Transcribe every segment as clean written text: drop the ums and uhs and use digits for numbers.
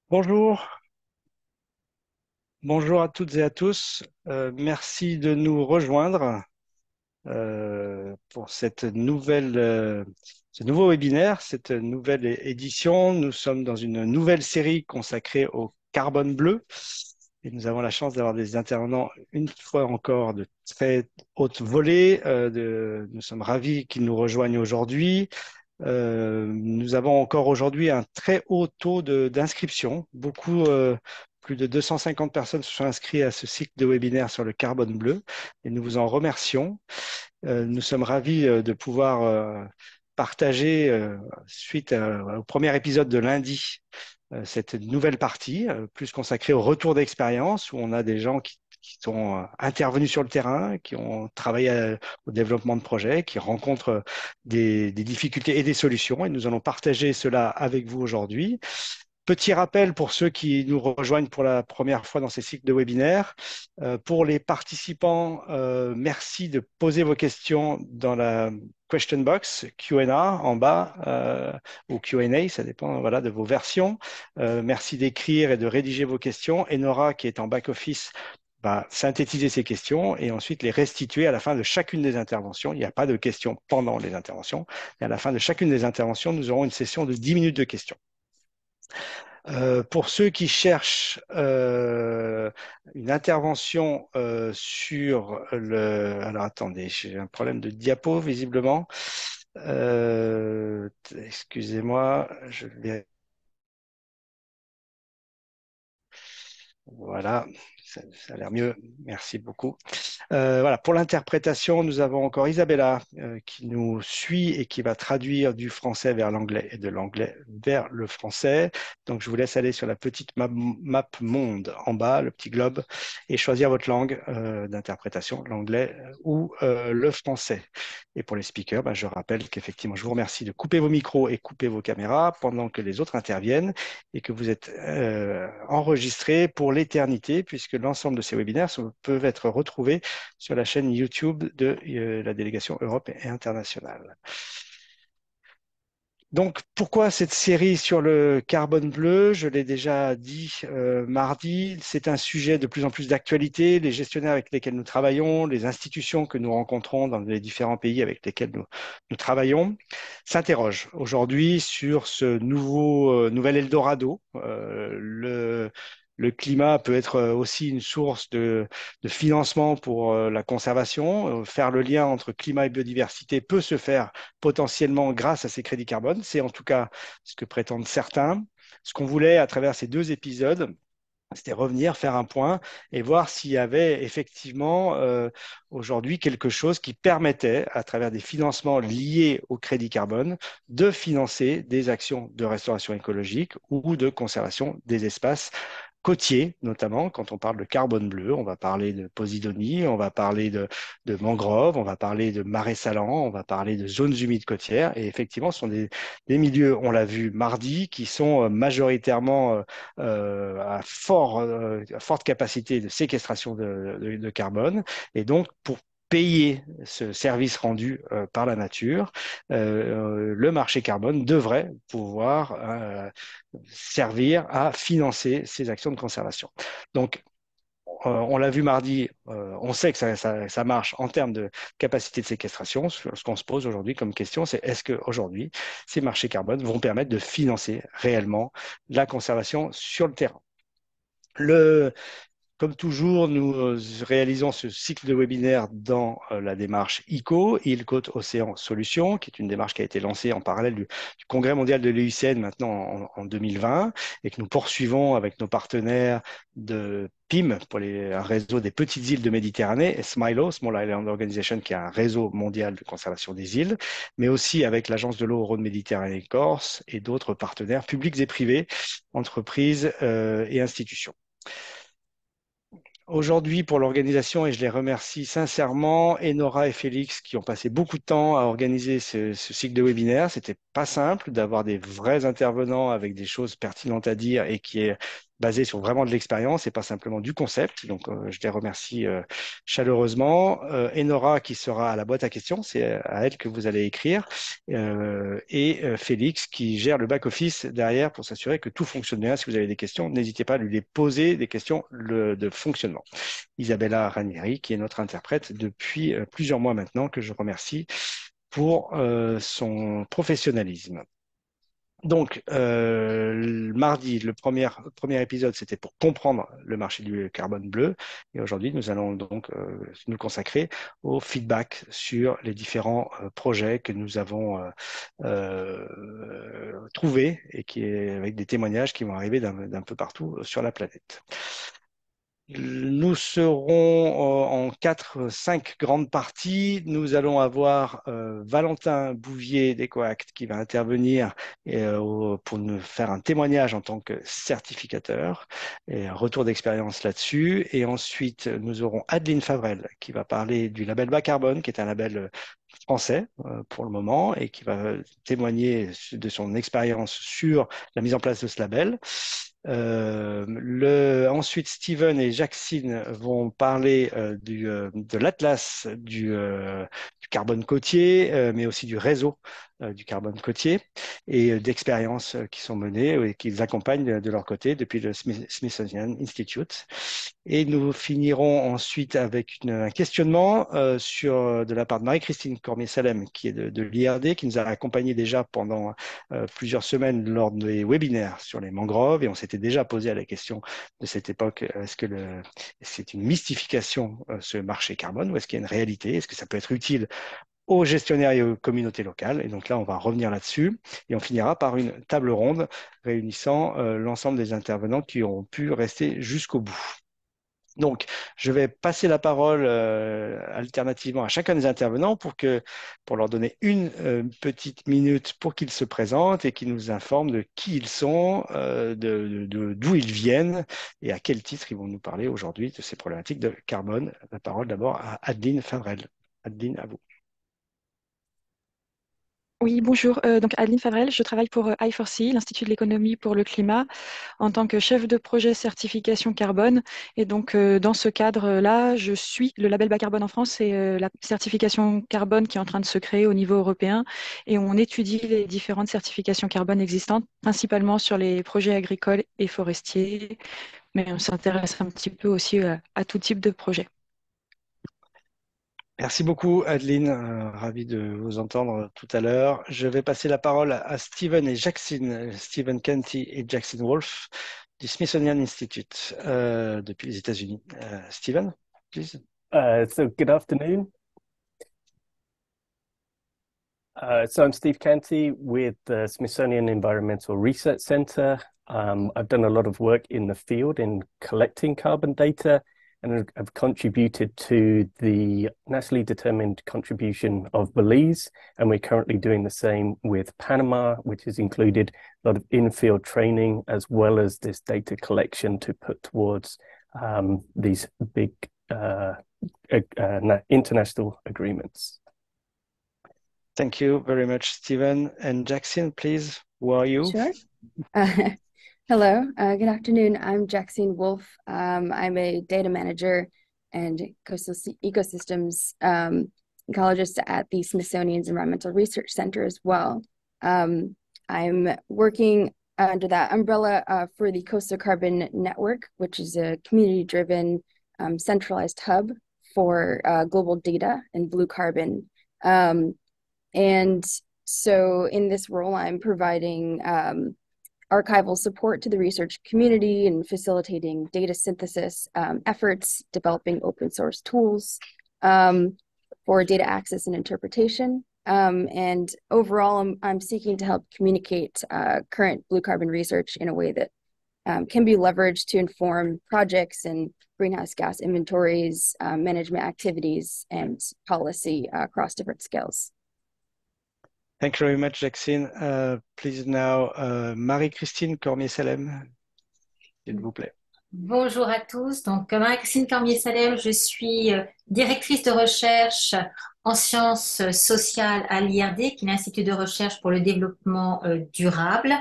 Bonjour, bonjour à toutes et à tous. Merci de nous rejoindre pour ce nouveau webinaire, cette nouvelle édition. Nous sommes dans une nouvelle série consacrée au carbone bleu et nous avons la chance d'avoir des intervenants une fois encore de très haute volée. Nous sommes ravis qu'ils nous rejoignent aujourd'hui. Nous avons encore aujourd'hui un très haut taux d'inscription. Plus de 250 personnes se sont inscrites à ce cycle de webinaires sur le carbone bleu et nous vous en remercions. Nous sommes ravis de pouvoir partager, suite au premier épisode de lundi, cette nouvelle partie, plus consacrée au retour d'expérience, où on a des gens qui sont intervenus sur le terrain, qui ont travaillé au développement de projets, qui rencontrent des difficultés et des solutions. Et nous allons partager cela avec vous aujourd'hui. Petit rappel pour ceux qui nous rejoignent pour la première fois dans ces cycles de webinaires. Pour les participants, merci de poser vos questions dans la question box Q&A en bas ou Q&A, ça dépend voilà, de vos versions. Merci d'écrire et de rédiger vos questions. Et Nora, qui est en back-office, va synthétiser ces questions et ensuite les restituer à la fin de chacune des interventions. Il n'y a pas de questions pendant les interventions. Et à la fin de chacune des interventions, nous aurons une session de 10 minutes de questions. Pour ceux qui cherchent une intervention sur le... Alors attendez, j'ai un problème de diapo visiblement. Excusez-moi, je vais... Voilà, ça a l'air mieux. Merci beaucoup. Voilà, pour l'interprétation, nous avons encore Isabella qui nous suit et qui va traduire du français vers l'anglais et de l'anglais vers le français. Donc, je vous laisse aller sur la petite map monde en bas, le petit globe, et choisir votre langue d'interprétation, l'anglais ou le français. Et pour les speakers, ben, je rappelle qu'effectivement, je vous remercie de couper vos micros et couper vos caméras pendant que les autres interviennent et que vous êtes enregistrés pour l'éternité, puisque l'ensemble de ces webinaires peuvent être retrouvés sur la chaîne YouTube de la délégation Europe et internationale. Donc, pourquoi cette série sur le carbone bleu? Je l'ai déjà dit mardi, c'est un sujet de plus en plus d'actualité. Les gestionnaires avec lesquels nous travaillons, les institutions que nous rencontrons dans les différents pays avec lesquels nous travaillons, s'interrogent aujourd'hui sur ce nouvel Eldorado. Le climat peut être aussi une source de financement pour la conservation. Faire le lien entre climat et biodiversité peut se faire potentiellement grâce à ces crédits carbone. C'est en tout cas ce que prétendent certains. Ce qu'on voulait à travers ces deux épisodes, c'était revenir, faire un point et voir s'il y avait effectivement aujourd'hui quelque chose qui permettait, à travers des financements liés au crédit carbone, de financer des actions de restauration écologique ou de conservation des espaces côtiers, notamment quand on parle de carbone bleu, on va parler de posidonie, on va parler de mangroves, on va parler de marais salants, on va parler de zones humides côtières. Et effectivement, ce sont des milieux, on l'a vu mardi, qui sont majoritairement à forte capacité de séquestration de carbone. Et donc, pour payer ce service rendu par la nature, le marché carbone devrait pouvoir servir à financer ces actions de conservation. Donc, on l'a vu mardi, on sait que ça marche en termes de capacité de séquestration. Ce qu'on se pose aujourd'hui comme question, c'est est-ce qu'aujourd'hui, ces marchés carbone vont permettre de financer réellement la conservation sur le terrain? Le, Comme toujours, nous réalisons ce cycle de webinaires dans la démarche ICO, Île Côte Océan Solutions, qui est une démarche qui a été lancée en parallèle du Congrès mondial de l'UICN maintenant en 2020 et que nous poursuivons avec nos partenaires de PIM un réseau des petites îles de Méditerranée, et SMILO, Small Island Organization, qui est un réseau mondial de conservation des îles, mais aussi avec l'Agence de l'eau Rhône-Méditerranée-Corse et d'autres partenaires publics et privés, entreprises et institutions. Aujourd'hui, pour l'organisation, et je les remercie sincèrement, Enora et Félix qui ont passé beaucoup de temps à organiser ce cycle de webinaires. C'était pas simple d'avoir des vrais intervenants avec des choses pertinentes à dire et qui aient basé sur vraiment de l'expérience et pas simplement du concept. Donc, je les remercie chaleureusement. Enora qui sera à la boîte à questions, c'est à elle que vous allez écrire. Et Félix qui gère le back-office derrière pour s'assurer que tout fonctionne bien. Si vous avez des questions, n'hésitez pas à lui les poser, des questions de fonctionnement. Isabella Ranieri, qui est notre interprète depuis plusieurs mois maintenant, que je remercie pour son professionnalisme. Donc, le mardi, le premier épisode, c'était pour comprendre le marché du carbone bleu. Et aujourd'hui, nous allons donc nous consacrer au feedback sur les différents projets que nous avons trouvés et avec des témoignages qui vont arriver d'un peu partout sur la planète. Nous serons en 4, 5 grandes parties. Nous allons avoir Valentin Bouvier d'EcoAct qui va intervenir pour nous faire un témoignage en tant que certificateur et un retour d'expérience là-dessus. Et ensuite, nous aurons Adeline Favrel qui va parler du label Bas Carbone, qui est un label français pour le moment et qui va témoigner de son expérience sur la mise en place de ce label. Ensuite, Steven et Jacqueline vont parler de l'atlas du carbone côtier, mais aussi du réseau du carbone côtier et d'expériences qui sont menées et qu'ils accompagnent de leur côté depuis le Smithsonian Institute. Et nous finirons ensuite avec un questionnement de la part de Marie-Christine Cormier-Salem, qui est de l'IRD, qui nous a accompagnés déjà pendant plusieurs semaines lors des webinaires sur les mangroves. Et on s'était déjà posé à la question de cette époque, est-ce que c'est une mystification, ce marché carbone, ou est-ce qu'il y a une réalité? Est-ce que ça peut être utile aux gestionnaires et aux communautés locales? Et donc là, on va revenir là-dessus. Et on finira par une table ronde réunissant l'ensemble des intervenants qui ont pu rester jusqu'au bout. Donc, je vais passer la parole alternativement à chacun des intervenants pour leur donner une petite minute pour qu'ils se présentent et qu'ils nous informent de qui ils sont, d'où ils viennent et à quel titre ils vont nous parler aujourd'hui de ces problématiques de carbone. La parole d'abord à Adeline Favrel. Adeline, à vous. Oui, bonjour. Donc Adeline Favrel, je travaille pour I4C, l'Institut de l'économie pour le climat, en tant que chef de projet certification carbone. Et donc dans ce cadre-là, je suis le label bas carbone en France, c'est la certification carbone qui est en train de se créer au niveau européen. Et on étudie les différentes certifications carbone existantes, principalement sur les projets agricoles et forestiers, mais on s'intéresse un petit peu aussi à tout type de projet. Merci beaucoup, Adeline. Ravi de vous entendre tout à l'heure. Je vais passer la parole à Stephen et Jackson, Stephen Canty et Jackson Wolf du Smithsonian Institute depuis les États-Unis. Stephen, please. So good afternoon. So I'm Steve Canty with the Smithsonian Environmental Research Center. I've done a lot of work in the field in collecting carbon data, and I've contributed to the nationally determined contribution of Belize, and we're currently doing the same with Panama, which has included a lot of in-field training as well as this data collection to put towards these big international agreements. Thank you very much, Stephen. And Jackson, please, who are you? Sure. Uh, Hello, good afternoon. I'm Jackson Wolf. I'm a data manager and coastal ecosystems ecologist at the Smithsonian's Environmental Research Center as well. I'm working under that umbrella for the Coastal Carbon Network, which is a community-driven centralized hub for global data and blue carbon. And so in this role, I'm providing archival support to the research community and facilitating data synthesis efforts, developing open source tools for data access and interpretation. And overall, I'm seeking to help communicate current blue carbon research in a way that can be leveraged to inform projects and greenhouse gas inventories, management activities, and policy across different scales. Thank you very much, Jackson. Please now, Marie-Christine Cormier-Salem, s'il vous plaît. Bonjour à tous. Donc, Marie-Christine Cormier-Salem, je suis directrice de recherche en sciences sociales à l'IRD, qui est l'Institut de recherche pour le développement durable.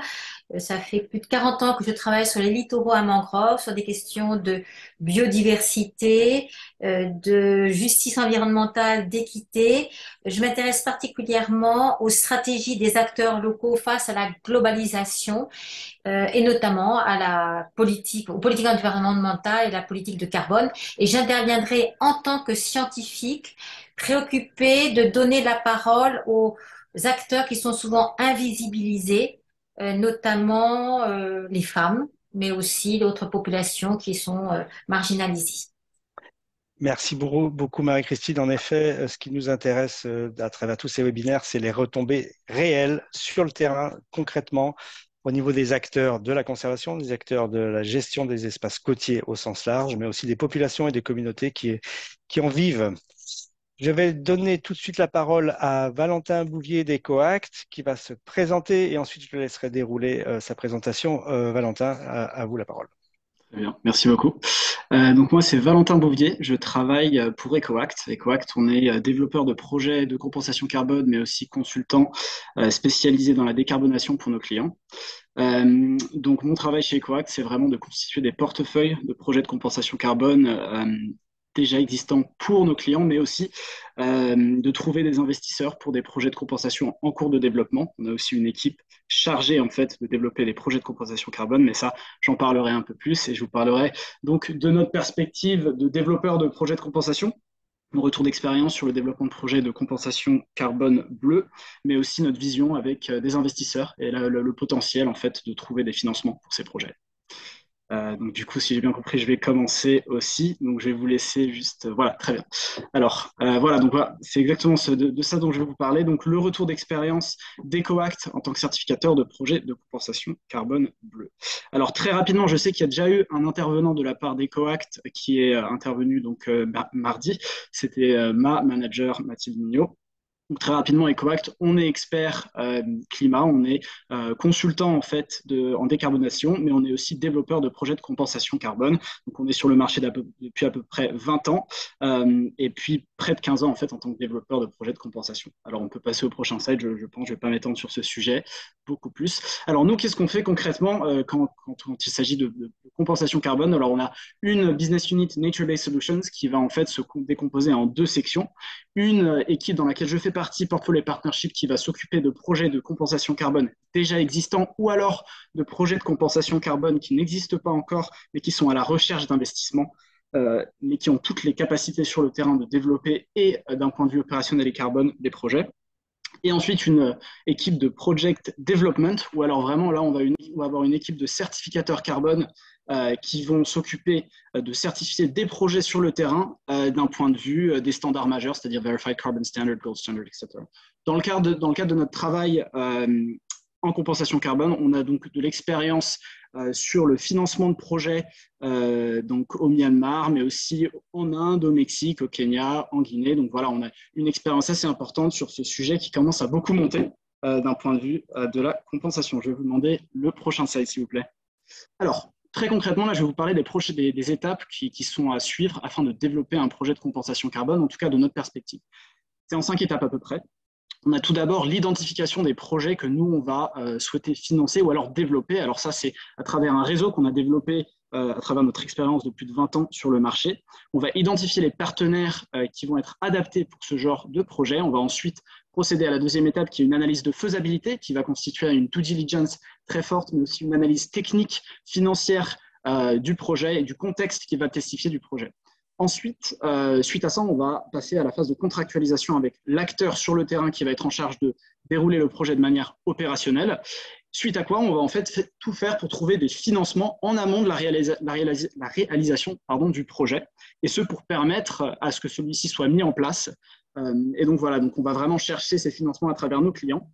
Ça fait plus de 40 ans que je travaille sur les littoraux à mangrove, sur des questions de biodiversité, de justice environnementale, d'équité. Je m'intéresse particulièrement aux stratégies des acteurs locaux face à la globalisation et notamment à la politique, aux politiques environnementales et la politique de carbone. Et j'interviendrai en tant que scientifique préoccupée de donner la parole aux acteurs qui sont souvent invisibilisés, notamment les femmes, mais aussi d'autres populations qui sont marginalisées. Merci beaucoup, Marie-Christine. En effet, ce qui nous intéresse à travers tous ces webinaires, c'est les retombées réelles sur le terrain, concrètement, au niveau des acteurs de la conservation, des acteurs de la gestion des espaces côtiers au sens large, mais aussi des populations et des communautés qui en vivent. Je vais donner tout de suite la parole à Valentin Bouvier d'EcoAct qui va se présenter et ensuite je le laisserai dérouler sa présentation. Valentin, à vous la parole. Très bien, merci beaucoup. Donc moi, c'est Valentin Bouvier, je travaille pour EcoAct. EcoAct, on est développeur de projets de compensation carbone, mais aussi consultant spécialisé dans la décarbonation pour nos clients. Donc mon travail chez EcoAct, c'est vraiment de constituer des portefeuilles de projets de compensation carbone déjà existants pour nos clients, mais aussi de trouver des investisseurs pour des projets de compensation en cours de développement. On a aussi une équipe chargée en fait de développer les projets de compensation carbone, mais ça, j'en parlerai un peu plus et je vous parlerai donc de notre perspective de développeur de projets de compensation, nos retours d'expérience sur le développement de projets de compensation carbone bleu, mais aussi notre vision avec des investisseurs et le potentiel en fait de trouver des financements pour ces projets. Donc du coup, si j'ai bien compris, je vais commencer aussi. Donc je vais vous laisser juste, voilà, très bien. Alors voilà, donc voilà, c'est exactement de ça dont je vais vous parler. Donc le retour d'expérience d'EcoAct en tant que certificateur de projet de compensation carbone bleu. Alors très rapidement, je sais qu'il y a déjà eu un intervenant de la part d'EcoAct qui est intervenu donc mardi. C'était ma manager Mathilde Mignot. Donc, très rapidement, EcoAct, on est expert climat, on est consultant en fait en décarbonation, mais on est aussi développeur de projets de compensation carbone. Donc, on est sur le marché depuis à peu près 20 ans et puis près de 15 ans en fait en tant que développeur de projets de compensation. Alors, on peut passer au prochain slide, je pense, je ne vais pas m'étendre sur ce sujet beaucoup plus. Alors, nous, qu'est-ce qu'on fait concrètement quand il s'agit de compensation carbone? Alors, on a une business unit Nature-Based Solutions qui va en fait se décomposer en deux sections. Une équipe dans laquelle je fais partie, Portfolio Partnership, qui va s'occuper de projets de compensation carbone déjà existants ou alors de projets de compensation carbone qui n'existent pas encore, mais qui sont à la recherche d'investissements, mais qui ont toutes les capacités sur le terrain de développer et d'un point de vue opérationnel et carbone des projets. Et ensuite, une équipe de project development, où alors vraiment là, on va avoir une équipe de certificateurs carbone qui vont s'occuper de certifier des projets sur le terrain d'un point de vue des standards majeurs, c'est-à-dire Verified Carbon Standard, Gold Standard, etc. Dans le cadre de notre travail en compensation carbone, on a donc de l'expérience sur le financement de projets donc au Myanmar, mais aussi en Inde, au Mexique, au Kenya, en Guinée. Donc voilà, on a une expérience assez importante sur ce sujet qui commence à beaucoup monter d'un point de vue de la compensation. Je vais vous demander le prochain slide, s'il vous plaît. Alors, très concrètement, là, je vais vous parler des étapes qui sont à suivre afin de développer un projet de compensation carbone, en tout cas de notre perspective. C'est en 5 étapes à peu près. On a tout d'abord l'identification des projets que nous, on va souhaiter financer ou alors développer. Alors ça, c'est à travers un réseau qu'on a développé à travers notre expérience de plus de 20 ans sur le marché. On va identifier les partenaires qui vont être adaptés pour ce genre de projet. On va ensuite procéder à la deuxième étape qui est une analyse de faisabilité qui va constituer une due diligence très forte, mais aussi une analyse technique, financière du projet et du contexte qui va testifier du projet. Ensuite, suite à ça, on va passer à la phase de contractualisation avec l'acteur sur le terrain qui va être en charge de dérouler le projet de manière opérationnelle. Suite à quoi, on va en fait tout faire pour trouver des financements en amont de la réalisation du projet, et ce pour permettre à ce que celui-ci soit mis en place. Et donc voilà, donc on va vraiment chercher ces financements à travers nos clients.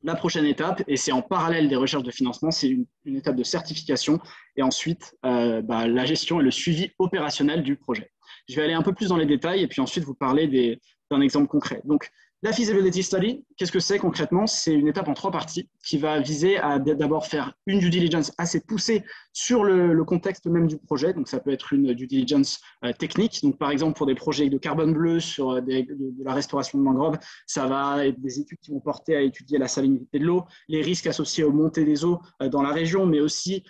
La prochaine étape, et c'est en parallèle des recherches de financement, c'est une étape de certification et ensuite la gestion et le suivi opérationnel du projet. Je vais aller un peu plus dans les détails et puis ensuite vous parler d'un exemple concret. Donc, La feasibility study, qu'est-ce que c'est concrètement? C'est une étape en 3 parties qui va viser à d'abord faire une due diligence assez poussée sur le contexte même du projet. Donc, ça peut être une due diligence technique. Donc, par exemple, pour des projets de carbone bleu sur de la restauration de mangroves, ça va être des études qui vont porter à étudier la salinité de l'eau, les risques associés aux montées des eaux dans la région, mais aussi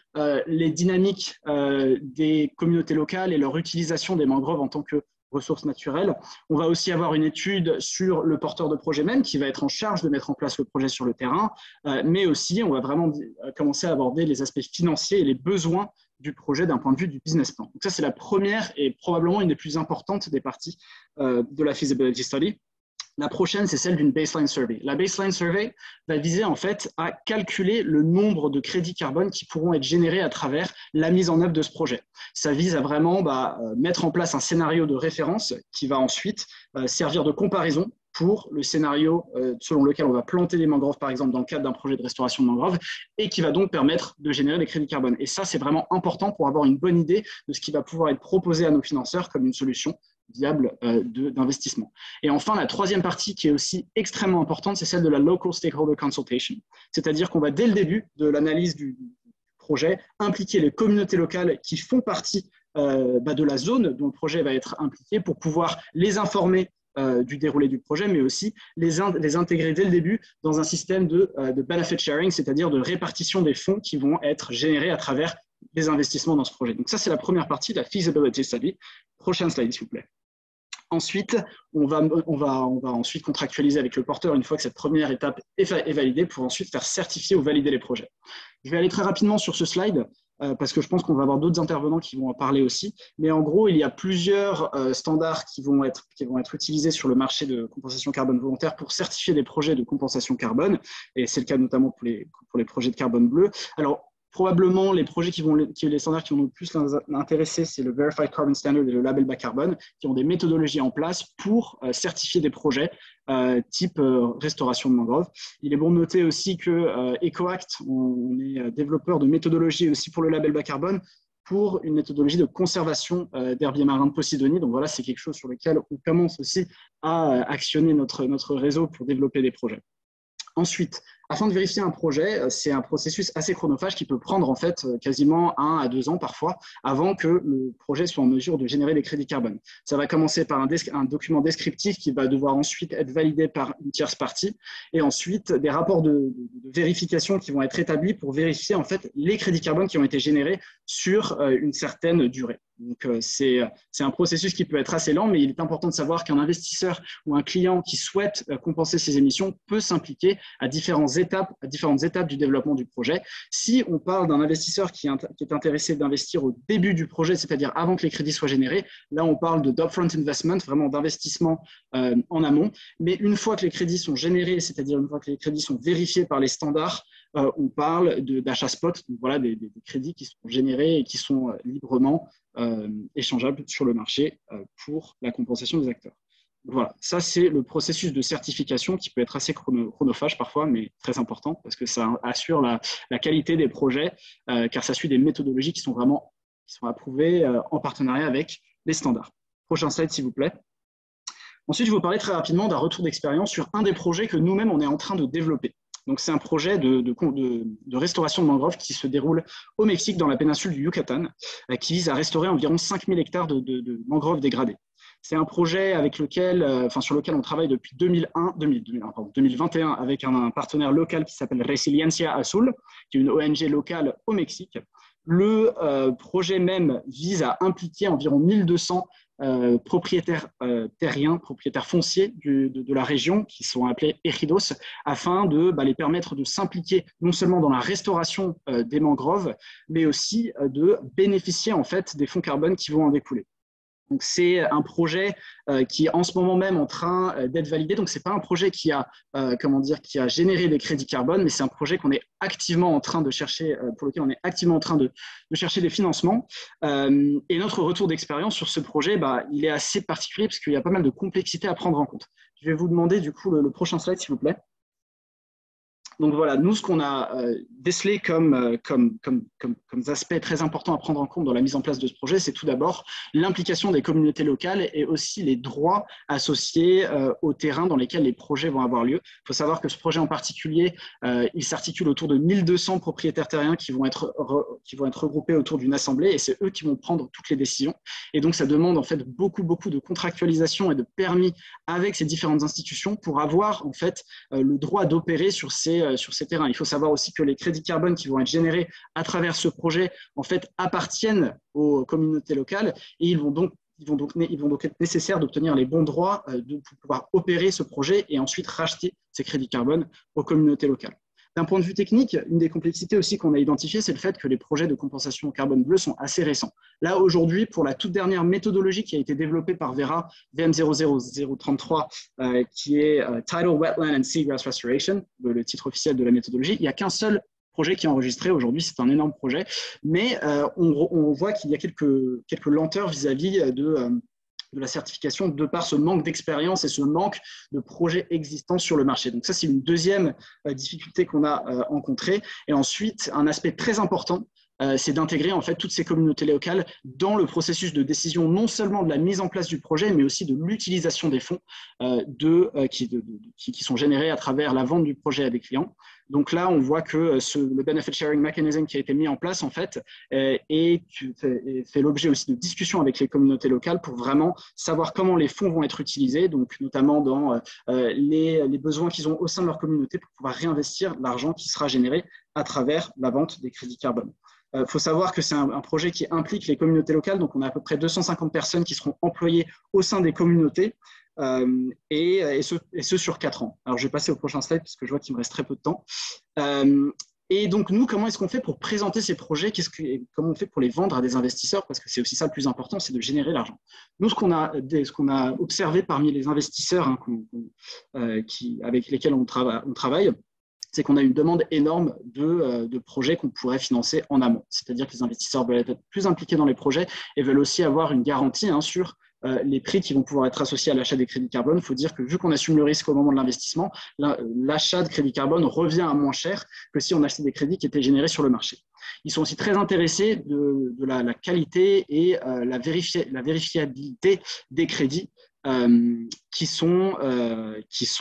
les dynamiques des communautés locales et leur utilisation des mangroves en tant que ressources naturelles. On va aussi avoir une étude sur le porteur de projet même qui va être en charge de mettre en place le projet sur le terrain, mais aussi on va vraiment commencer à aborder les aspects financiers et les besoins du projet d'un point de vue du business plan. Donc ça, c'est la première et probablement une des plus importantes des parties de la feasibility study. La prochaine, c'est celle d'une baseline survey. La baseline survey va viser en fait à calculer le nombre de crédits carbone qui pourront être générés à travers la mise en œuvre de ce projet. Ça vise à vraiment mettre en place un scénario de référence qui va ensuite servir de comparaison pour le scénario selon lequel on va planter des mangroves, par exemple, dans le cadre d'un projet de restauration de mangroves, et qui va donc permettre de générer des crédits carbone. Et ça, c'est vraiment important pour avoir une bonne idée de ce qui va pouvoir être proposé à nos financeurs comme une solution viable d'investissement. Et enfin, la troisième partie qui est aussi extrêmement importante, c'est celle de la Local Stakeholder Consultation. C'est-à-dire qu'on va, dès le début de l'analyse du projet, impliquer les communautés locales qui font partie de la zone dont le projet va être impliqué pour pouvoir les informer du déroulé du projet, mais aussi les intégrer dès le début dans un système de benefit sharing, c'est-à-dire de répartition des fonds qui vont être générés à travers les investissements dans ce projet. Donc ça, c'est la première partie de la feasibility study. Prochaine slide, s'il vous plaît. Ensuite, on va ensuite contractualiser avec le porteur une fois que cette première étape est validée pour ensuite faire certifier ou valider les projets. Je vais aller très rapidement sur ce slide parce que je pense qu'on va avoir d'autres intervenants qui vont en parler aussi. Mais en gros, il y a plusieurs standards qui vont être utilisés sur le marché de compensation carbone volontaire pour certifier des projets de compensation carbone. Et c'est le cas notamment pour les projets de carbone bleu. Alors, probablement, les projets les standards qui vont le plus l'intéresser, c'est le Verified Carbon Standard et le label bas carbone, qui ont des méthodologies en place pour certifier des projets type restauration de mangroves. Il est bon de noter aussi que EcoAct, on est développeur de méthodologie aussi pour le label bas carbone, pour une méthodologie de conservation d'herbiers marins de Posidonie. Donc voilà, c'est quelque chose sur lequel on commence aussi à actionner notre réseau pour développer des projets. Ensuite, afin de vérifier un projet, c'est un processus assez chronophage qui peut prendre en fait quasiment 1 à 2 ans parfois avant que le projet soit en mesure de générer des crédits carbone. Ça va commencer par un document descriptif qui va devoir ensuite être validé par une tierce partie et ensuite des rapports de vérification qui vont être établis pour vérifier en fait les crédits carbone qui ont été générés sur une certaine durée. Donc, c'est un processus qui peut être assez lent, mais il est important de savoir qu'un investisseur ou un client qui souhaite compenser ses émissions peut s'impliquer à différentes étapes du développement du projet. Si on parle d'un investisseur qui est intéressé d'investir au début du projet, c'est-à-dire avant que les crédits soient générés, là, on parle d'upfront investment, vraiment d'investissement en amont. Mais une fois que les crédits sont générés, c'est-à-dire une fois que les crédits sont vérifiés par les standards, on parle d'achat spot, donc voilà, des crédits qui sont générés et qui sont librement échangeables sur le marché pour la compensation des acteurs. Voilà, ça c'est le processus de certification qui peut être assez chronophage parfois, mais très important parce que ça assure la qualité des projets, car ça suit des méthodologies qui sont approuvées en partenariat avec les standards. Prochain slide, s'il vous plaît. Ensuite, je vais vous parler très rapidement d'un retour d'expérience sur un des projets que nous-mêmes on est en train de développer. Donc, c'est un projet de restauration de mangroves qui se déroule au Mexique, dans la péninsule du Yucatan, qui vise à restaurer environ 5000 hectares de mangroves dégradées. C'est un projet sur lequel on travaille depuis 2021 avec un partenaire local qui s'appelle Resiliencia Azul, qui est une ONG locale au Mexique. Le projet même vise à impliquer environ 1200 propriétaires terriens, propriétaires fonciers de la région, qui sont appelés ejidos, afin de les permettre de s'impliquer non seulement dans la restauration des mangroves, mais aussi de bénéficier en fait des fonds carbone qui vont en découler. Donc, c'est un projet qui est en ce moment même en train d'être validé. Donc, ce n'est pas un projet qui a généré des crédits carbone, mais c'est un projet qu'on est activement en train de chercher, pour lequel on est activement en train de chercher des financements. Et notre retour d'expérience sur ce projet, il est assez particulier parce qu'il y a pas mal de complexité à prendre en compte. Je vais vous demander du coup le prochain slide, s'il vous plaît. Donc voilà, nous, ce qu'on a décelé comme aspect très important à prendre en compte dans la mise en place de ce projet, c'est tout d'abord l'implication des communautés locales et aussi les droits associés au terrain dans lesquels les projets vont avoir lieu. Il faut savoir que ce projet en particulier, il s'articule autour de 1200 propriétaires terriens qui vont être regroupés autour d'une assemblée et c'est eux qui vont prendre toutes les décisions. Et donc, ça demande en fait beaucoup de contractualisation et de permis avec ces différentes institutions pour avoir en fait le droit d'opérer sur ces terrains. Il faut savoir aussi que les crédits carbone qui vont être générés à travers ce projet en fait appartiennent aux communautés locales et ils vont donc être nécessaires d'obtenir les bons droits pour pouvoir opérer ce projet et ensuite racheter ces crédits carbone aux communautés locales. D'un point de vue technique, une des complexités aussi qu'on a identifiées, c'est le fait que les projets de compensation carbone bleu sont assez récents. Là, aujourd'hui, pour la toute dernière méthodologie qui a été développée par Verra, VM00033, qui est Tidal Wetland and Seagrass Restoration, le titre officiel de la méthodologie, il n'y a qu'un seul projet qui est enregistré aujourd'hui, c'est un énorme projet, mais on voit qu'il y a quelques lenteurs vis-à-vis de la certification de par ce manque d'expérience et ce manque de projets existants sur le marché. Donc ça, c'est une deuxième difficulté qu'on a rencontrée. Et ensuite, un aspect très important, c'est d'intégrer en fait toutes ces communautés locales dans le processus de décision, non seulement de la mise en place du projet, mais aussi de l'utilisation des fonds qui sont générés à travers la vente du projet à des clients. Donc là, on voit que le Benefit Sharing Mechanism qui a été mis en place, en fait, fait l'objet aussi de discussions avec les communautés locales pour vraiment savoir comment les fonds vont être utilisés, donc notamment dans les besoins qu'ils ont au sein de leur communauté pour pouvoir réinvestir l'argent qui sera généré à travers la vente des crédits carbone. Il faut savoir que c'est un projet qui implique les communautés locales, donc on a à peu près 250 personnes qui seront employées au sein des communautés, et ce sur 4 ans. Alors je vais passer au prochain slide parce que je vois qu'il me reste très peu de temps. Et donc nous, comment est-ce qu'on fait pour présenter ces projets, comment on fait pour les vendre à des investisseurs, parce que c'est aussi ça le plus important, c'est de générer l'argent. Nous, ce qu'on a observé parmi les investisseurs avec lesquels on travaille, c'est qu'on a une demande énorme de projets qu'on pourrait financer en amont. C'est-à-dire que les investisseurs veulent être plus impliqués dans les projets et veulent aussi avoir une garantie sur les prix qui vont pouvoir être associés à l'achat des crédits carbone. Il faut dire que vu qu'on assume le risque au moment de l'investissement, l'achat de crédits carbone revient à moins cher que si on achetait des crédits qui étaient générés sur le marché. Ils sont aussi très intéressés de la qualité et la vérifiabilité des crédits qui sont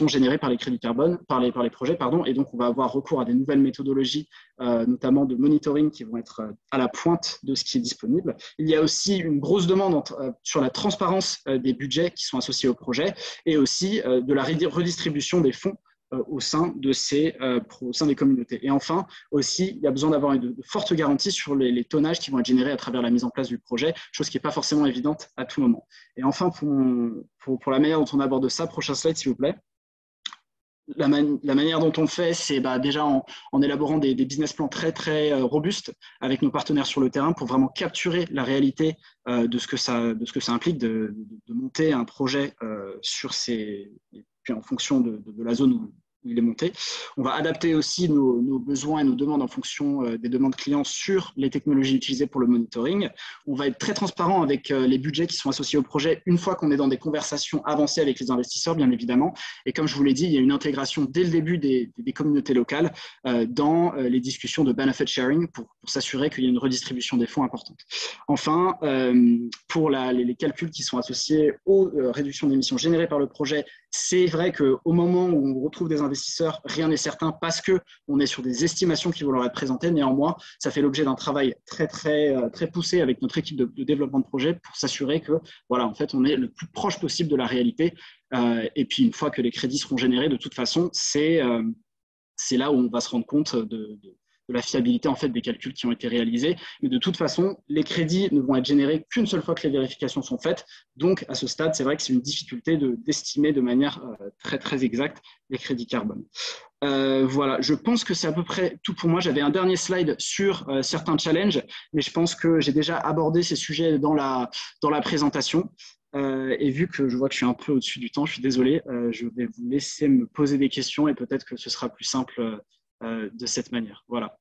générés par les crédits carbone, par les projets, pardon, et donc on va avoir recours à des nouvelles méthodologies, notamment de monitoring qui vont être à la pointe de ce qui est disponible. Il y a aussi une grosse demande sur la transparence des budgets qui sont associés au projet et aussi de la redistribution des fonds au sein des communautés. Et enfin, aussi, il y a besoin d'avoir de fortes garanties sur les tonnages qui vont être générés à travers la mise en place du projet, chose qui n'est pas forcément évidente à tout moment. Et enfin, pour la manière dont on aborde ça, prochain slide, s'il vous plaît. La manière dont on le fait, c'est déjà en élaborant des business plans très, très robustes avec nos partenaires sur le terrain pour vraiment capturer la réalité de ce que ça implique de monter un projet puis en fonction de la zone où il est monté. On va adapter aussi nos besoins et nos demandes en fonction des demandes clients sur les technologies utilisées pour le monitoring. On va être très transparent avec les budgets qui sont associés au projet une fois qu'on est dans des conversations avancées avec les investisseurs, bien évidemment. Et comme je vous l'ai dit, il y a une intégration dès le début des communautés locales dans les discussions de benefit sharing pour s'assurer qu'il y a une redistribution des fonds importante. Enfin, pour les calculs qui sont associés aux réductions d'émissions générées par le projet, c'est vrai qu'au moment où on retrouve des investisseurs, rien n'est certain parce qu'on est sur des estimations qui vont leur être présentées. Néanmoins, ça fait l'objet d'un travail très, très, très poussé avec notre équipe de développement de projet pour s'assurer que, voilà, en fait, on est le plus proche possible de la réalité. Et puis, une fois que les crédits seront générés, de toute façon, c'est là où on va se rendre compte de la fiabilité en fait des calculs qui ont été réalisés. Mais de toute façon, les crédits ne vont être générés qu'une seule fois que les vérifications sont faites. Donc, à ce stade, c'est vrai que c'est une difficulté d'estimer de manière très, très exacte les crédits carbone. Voilà, je pense que c'est à peu près tout pour moi. J'avais un dernier slide sur certains challenges, mais je pense que j'ai déjà abordé ces sujets dans la présentation. Et vu que je vois que je suis un peu au-dessus du temps, je suis désolé, je vais vous laisser me poser des questions et peut-être que ce sera plus simple de cette manière. Voilà.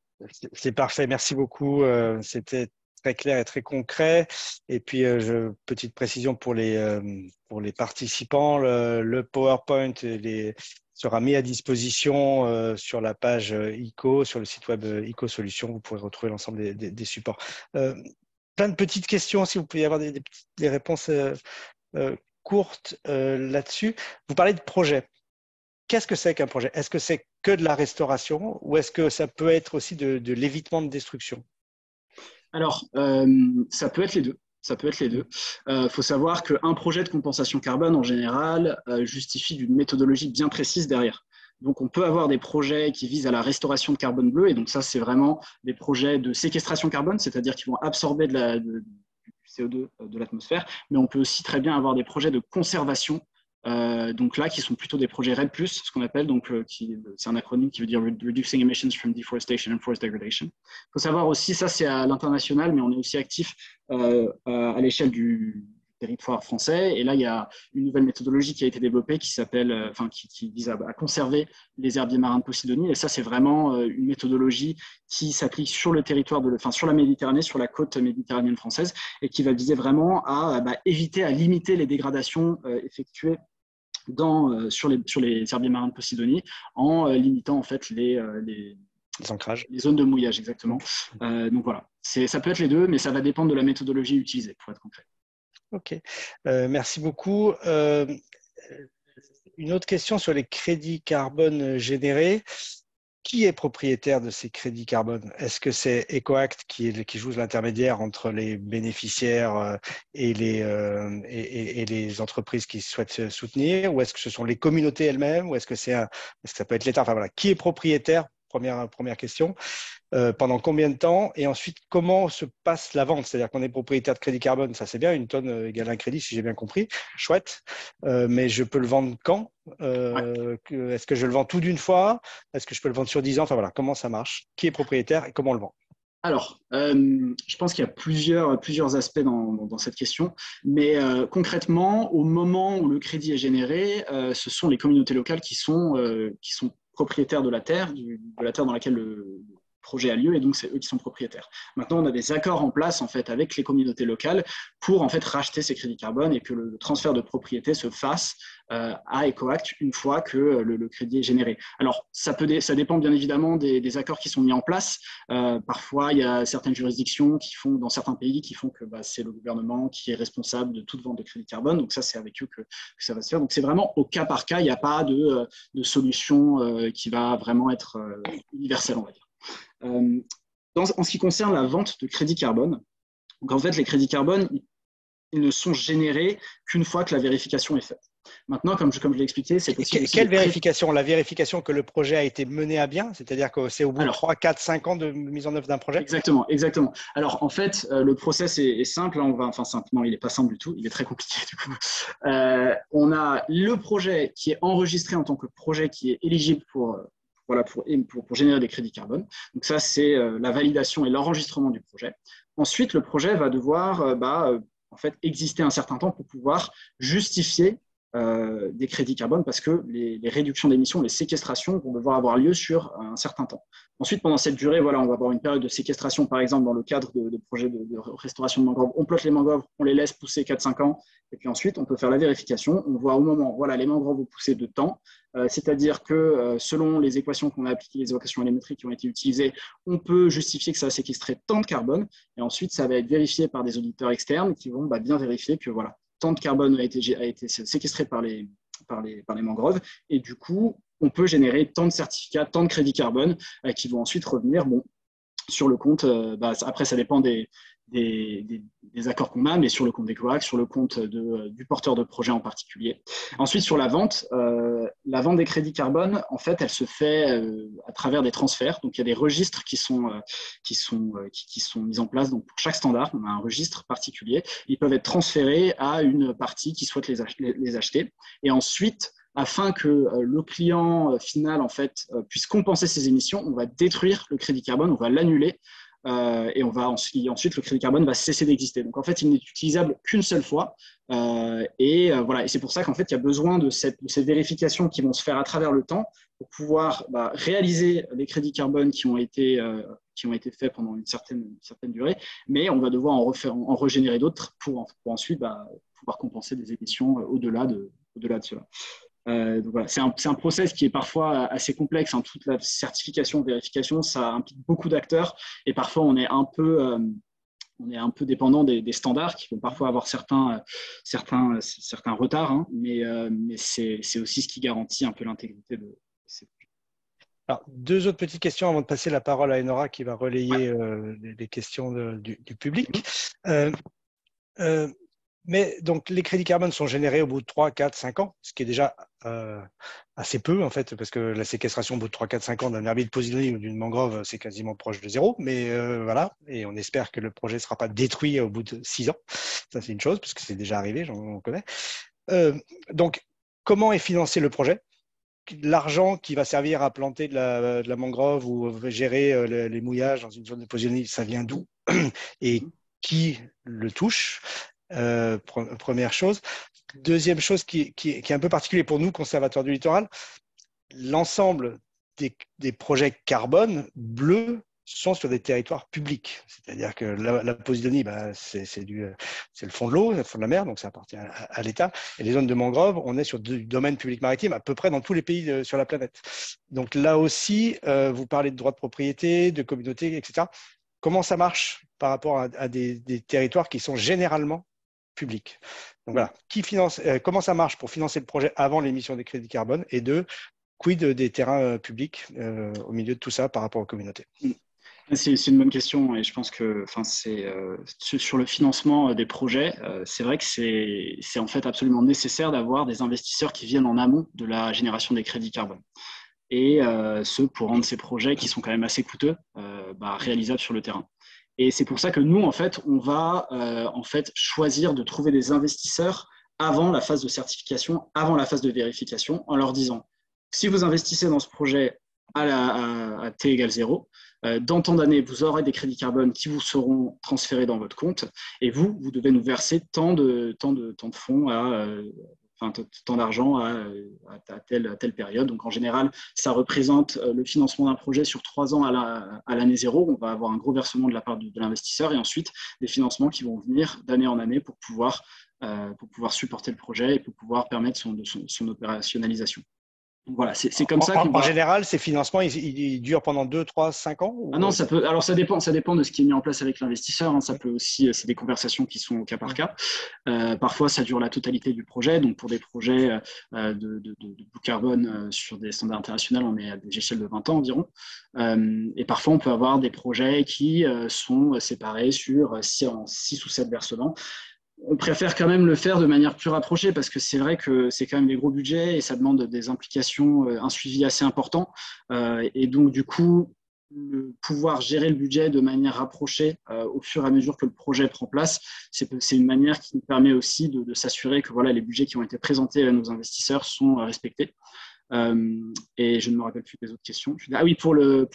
C'est parfait, merci beaucoup. C'était très clair et très concret. Et puis, petite précision pour les participants, le PowerPoint et sera mis à disposition sur la page ICO, sur le site web ICO Solutions. Vous pourrez retrouver l'ensemble des supports. Plein de petites questions, si vous pouvez avoir des réponses courtes là-dessus. Vous parlez de projet. Qu'est-ce que c'est qu'un projet? Est-ce que c'est que de la restauration ou est-ce que ça peut être aussi de l'évitement de destruction? Alors, ça peut être les deux. Ça peut être les deux. Faut savoir qu'un projet de compensation carbone, en général, justifie d'une méthodologie bien précise derrière. Donc, on peut avoir des projets qui visent à la restauration de carbone bleu. Et donc, ça, c'est vraiment des projets de séquestration carbone, c'est-à-dire qu'ils vont absorber du CO2 de l'atmosphère. Mais on peut aussi très bien avoir des projets de conservation. Donc là, qui sont plutôt des projets REDD+, ce qu'on appelle, donc c'est un acronyme qui veut dire Reducing Emissions from Deforestation and Forest Degradation. Il faut savoir aussi, ça c'est à l'international, mais on est aussi actif à l'échelle du territoire français. Et là, il y a une nouvelle méthodologie qui a été développée qui s'appelle, qui vise à conserver les herbiers marins de Posidonie. Et ça, c'est vraiment une méthodologie qui s'applique sur le territoire sur la Méditerranée, sur la côte méditerranéenne française, et qui va viser vraiment à éviter, à limiter les dégradations effectuées sur les herbiers marins de Posidonie en limitant en fait les ancrages. Les zones de mouillage, exactement. Donc voilà, ça peut être les deux, mais ça va dépendre de la méthodologie utilisée, pour être concret. Ok, merci beaucoup. Une autre question sur les crédits carbone générés. Qui est propriétaire de ces crédits carbone? Est-ce que c'est EcoAct qui joue l'intermédiaire entre les bénéficiaires et les entreprises qui souhaitent soutenir? Ou est-ce que ce sont les communautés elles-mêmes? Ou est-ce que ça peut être l'État? Enfin voilà, qui est propriétaire? Première question. Pendant combien de temps? Et ensuite, comment se passe la vente? C'est-à-dire qu'on est propriétaire de crédit carbone, ça c'est bien, une tonne égale un crédit, si j'ai bien compris. Chouette. Mais je peux le vendre quand? Est-ce que je le vends tout d'une fois? Est-ce que je peux le vendre sur 10 ans? Enfin voilà, comment ça marche? Qui est propriétaire et comment on le vend? Alors, je pense qu'il y a plusieurs aspects dans cette question, mais concrètement, au moment où le crédit est généré, ce sont les communautés locales qui sont propriétaires de la terre, de la terre dans laquelle le projet a lieu, et donc c'est eux qui sont propriétaires. Maintenant, on a des accords en place en fait avec les communautés locales pour en fait racheter ces crédits carbone et que le transfert de propriété se fasse à EcoAct une fois que le crédit est généré. Alors, ça dépend bien évidemment des accords qui sont mis en place. Parfois, il y a certaines juridictions dans certains pays qui font que c'est le gouvernement qui est responsable de toute vente de crédit carbone. Donc ça, c'est avec eux que ça va se faire. Donc c'est vraiment au cas par cas. Il n'y a pas de solution qui va vraiment être universelle, on va dire. En ce qui concerne la vente de crédits carbone, donc en fait, les crédits carbone, ils ne sont générés qu'une fois que la vérification est faite. Maintenant, comme je l'ai expliqué, c'est possible. Quelle vérification? La vérification que le projet a été mené à bien? C'est-à-dire que c'est au bout de 3, 4, 5 ans de mise en œuvre d'un projet? Exactement. Alors, en fait, le process est simple. Non, il n'est pas simple du tout. Il est très compliqué, du coup. On a le projet qui est enregistré en tant que projet qui est éligible pour générer des crédits carbone. Donc ça, c'est la validation et l'enregistrement du projet. Ensuite, le projet va devoir en fait, exister un certain temps pour pouvoir justifier des crédits carbone parce que les réductions d'émissions, les séquestrations vont devoir avoir lieu sur un certain temps. Ensuite, pendant cette durée, on va avoir une période de séquestration, par exemple, dans le cadre de projets de restauration de mangroves. On plotte les mangroves, on les laisse pousser 4-5 ans, et puis ensuite, on peut faire la vérification. On voit au moment, les mangroves vont pousser de temps, c'est-à-dire que selon les équations qu'on a appliquées, les équations allémétriques qui ont été utilisées, on peut justifier que ça va séquestrer tant de carbone, et ensuite, ça va être vérifié par des auditeurs externes qui vont bien vérifier que tant de carbone a été séquestré par les mangroves, et du coup, on peut générer tant de certificats, tant de crédits carbone qui vont ensuite revenir sur le compte. Après, ça dépend des accords qu'on a, mais sur le compte d'EcoAct, sur le compte du porteur de projet en particulier. Ensuite, sur la vente des crédits carbone, en fait, elle se fait à travers des transferts. Donc, il y a des registres qui sont mis en place. Donc, pour chaque standard, on a un registre particulier. Ils peuvent être transférés à une partie qui souhaite les acheter. Et ensuite, afin que le client final en fait, puisse compenser ses émissions, on va détruire le crédit carbone, on va l'annuler et ensuite le crédit carbone va cesser d'exister. Donc en fait, il n'est utilisable qu'une seule fois et c'est pour ça qu'en fait, il y a besoin de ces vérifications qui vont se faire à travers le temps pour pouvoir réaliser les crédits carbone qui ont été faits pendant une certaine durée, mais on va devoir en régénérer d'autres pour ensuite pouvoir compenser des émissions au-delà de cela. Donc voilà, c'est un process qui est parfois assez complexe. Hein. Toute la certification, vérification, ça implique beaucoup d'acteurs et parfois on est un peu dépendant des standards qui vont parfois avoir certains retards, hein, mais c'est aussi ce qui garantit un peu l'intégrité de ces projets. Alors, deux autres petites questions avant de passer la parole à Enora qui va relayer Ouais. les questions du public. Euh, mais donc, les crédits carbone sont générés au bout de 3, 4, 5 ans, ce qui est déjà assez peu, en fait, parce que la séquestration au bout de 3, 4, 5 ans d'un herbier de posidonie ou d'une mangrove, c'est quasiment proche de zéro. Mais voilà, et on espère que le projet ne sera pas détruit au bout de 6 ans. Ça, c'est une chose, parce que c'est déjà arrivé, on connaît. Donc, comment est financé le projet? L'argent qui va servir à planter de la mangrove ou gérer les mouillages dans une zone de posidonie, ça vient d'où et qui le touche? Première chose. Deuxième chose qui est un peu particulier pour nous, conservateurs du littoral, l'ensemble des projets carbone bleus sont sur des territoires publics. C'est-à-dire que la posidonie, c'est le fond de l'eau, le fond de la mer, donc ça appartient à l'État. Et les zones de mangrove, on est sur du domaine public maritime à peu près dans tous les pays sur la planète. Donc là aussi, vous parlez de droits de propriété, de communauté, etc. Comment ça marche par rapport à des territoires qui sont généralement publics? Donc voilà, qui finance, comment ça marche pour financer le projet avant l'émission des crédits carbone? Et deux, quid des terrains publics au milieu de tout ça par rapport aux communautés? C'est une bonne question et je pense que sur le financement des projets, c'est vrai que c'est en fait absolument nécessaire d'avoir des investisseurs qui viennent en amont de la génération des crédits carbone. Et ce, pour rendre ces projets qui sont quand même assez coûteux, réalisables sur le terrain. Et c'est pour ça que nous, en fait, on va choisir de trouver des investisseurs avant la phase de certification, avant la phase de vérification, en leur disant, si vous investissez dans ce projet à T égale 0, dans tant d'années, vous aurez des crédits carbone qui vous seront transférés dans votre compte et vous devez nous verser tant de fonds tant d'argent à telle période. Donc en général, ça représente le financement d'un projet sur 3 ans à l'année 0. On va avoir un gros versement de la part de l'investisseur et ensuite des financements qui vont venir d'année en année pour pouvoir supporter le projet et pour pouvoir permettre son opérationnalisation. Donc voilà, c'est comme ça qu'on va… En général, ces financements, ils durent pendant 2, 3, 5 ans ou… Ah non, ça peut. Alors ça dépend de ce qui est mis en place avec l'investisseur. Hein. Ça peut aussi, c'est des conversations qui sont au cas par cas. Parfois, ça dure la totalité du projet. Donc pour des projets de bout carbone sur des standards internationaux, on est à des échelles de 20 ans environ. Et parfois, on peut avoir des projets qui sont séparés sur 6 ou 7 versements. On préfère quand même le faire de manière plus rapprochée parce que c'est vrai que c'est quand même des gros budgets et ça demande des implications, un suivi assez important. Et donc, du coup, pouvoir gérer le budget de manière rapprochée au fur et à mesure que le projet prend place, c'est une manière qui nous permet aussi de s'assurer que voilà, les budgets qui ont été présentés à nos investisseurs sont respectés. Et je ne me rappelle plus des autres questions. Ah oui, pour les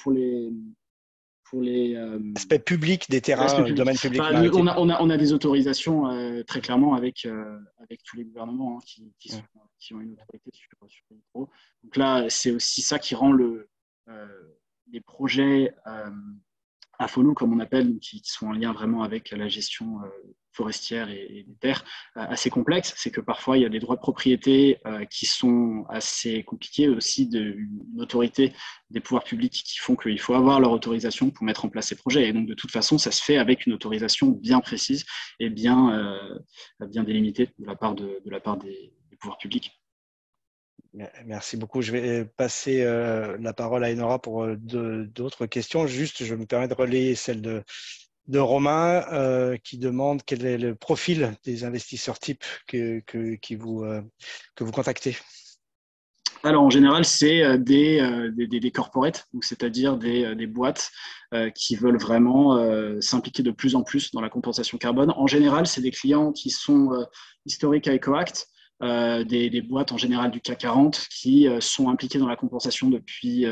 aspect public des terrains, domaine public. On a des autorisations très clairement avec tous les gouvernements hein, qui ont une autorité sur les micros. Donc là, c'est aussi ça qui rend les projets à follow, comme on appelle, qui sont en lien vraiment avec la gestion forestière et des terres, assez complexe. C'est que parfois, il y a des droits de propriété qui sont assez compliqués, aussi une autorité des pouvoirs publics qui font qu'il faut avoir leur autorisation pour mettre en place ces projets. Et donc, de toute façon, ça se fait avec une autorisation bien précise et bien délimitée de la part des pouvoirs publics. Merci beaucoup. Je vais passer la parole à Enora pour d'autres questions. Juste, je me permets de relayer celle de Romain qui demande quel est le profil des investisseurs type que vous contactez. Alors, en général, c'est des corporates, c'est-à-dire des boîtes qui veulent vraiment s'impliquer de plus en plus dans la compensation carbone. En général, c'est des clients qui sont historiques à EcoAct, des boîtes en général du CAC 40 qui sont impliquées dans la compensation depuis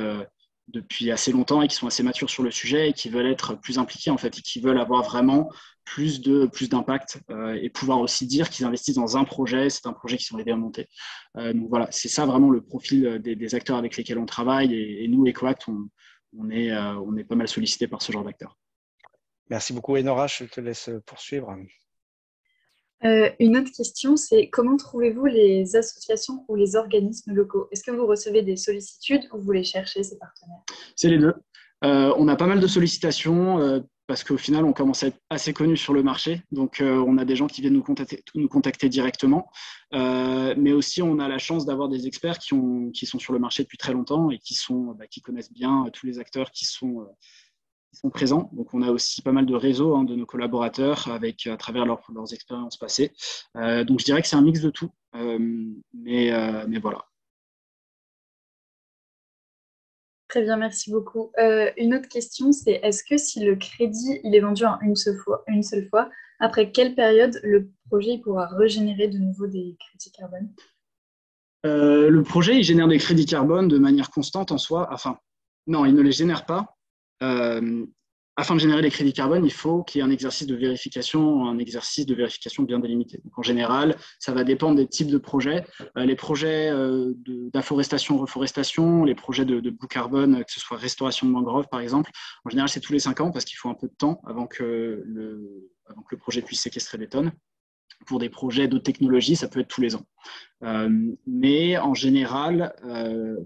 assez longtemps et qui sont assez matures sur le sujet et qui veulent être plus impliqués en fait et qui veulent avoir vraiment plus d'impact et pouvoir aussi dire qu'ils investissent dans un projet, c'est un projet qu'ils sont aidés à monter. Donc voilà, c'est ça vraiment le profil des acteurs avec lesquels on travaille et nous, EcoAct, on est pas mal sollicités par ce genre d'acteurs. Merci beaucoup Enora, je te laisse poursuivre. Une autre question, c'est comment trouvez-vous les associations ou les organismes locaux? Est-ce que vous recevez des sollicitudes ou vous les cherchez, ces partenaires? C'est les deux. On a pas mal de sollicitations parce qu'au final, on commence à être assez connu sur le marché. Donc, on a des gens qui viennent nous contacter directement. Mais aussi, on a la chance d'avoir des experts qui sont sur le marché depuis très longtemps et qui connaissent bien tous les acteurs qui sont présents. Donc, on a aussi pas mal de réseaux de nos collaborateurs à travers leurs expériences passées. Donc, je dirais que c'est un mix de tout. Mais voilà. Très bien, merci beaucoup. Une autre question, c'est est-ce que si le crédit il est vendu en une seule fois, après quelle période le projet il pourra régénérer de nouveau des crédits carbone? Le projet, il génère des crédits carbone de manière constante en soi. Enfin, non, il ne les génère pas. Euh, Afin de générer les crédits carbone, il faut qu'il y ait un exercice de vérification bien délimité. Donc, en général, ça va dépendre des types de projets. Les projets d'afforestation, reforestation, les projets de blue carbone, que ce soit restauration de mangroves, par exemple, en général, c'est tous les 5 ans parce qu'il faut un peu de temps avant que le projet puisse séquestrer des tonnes. Pour des projets d'autres technologies, ça peut être tous les ans. Mais en général,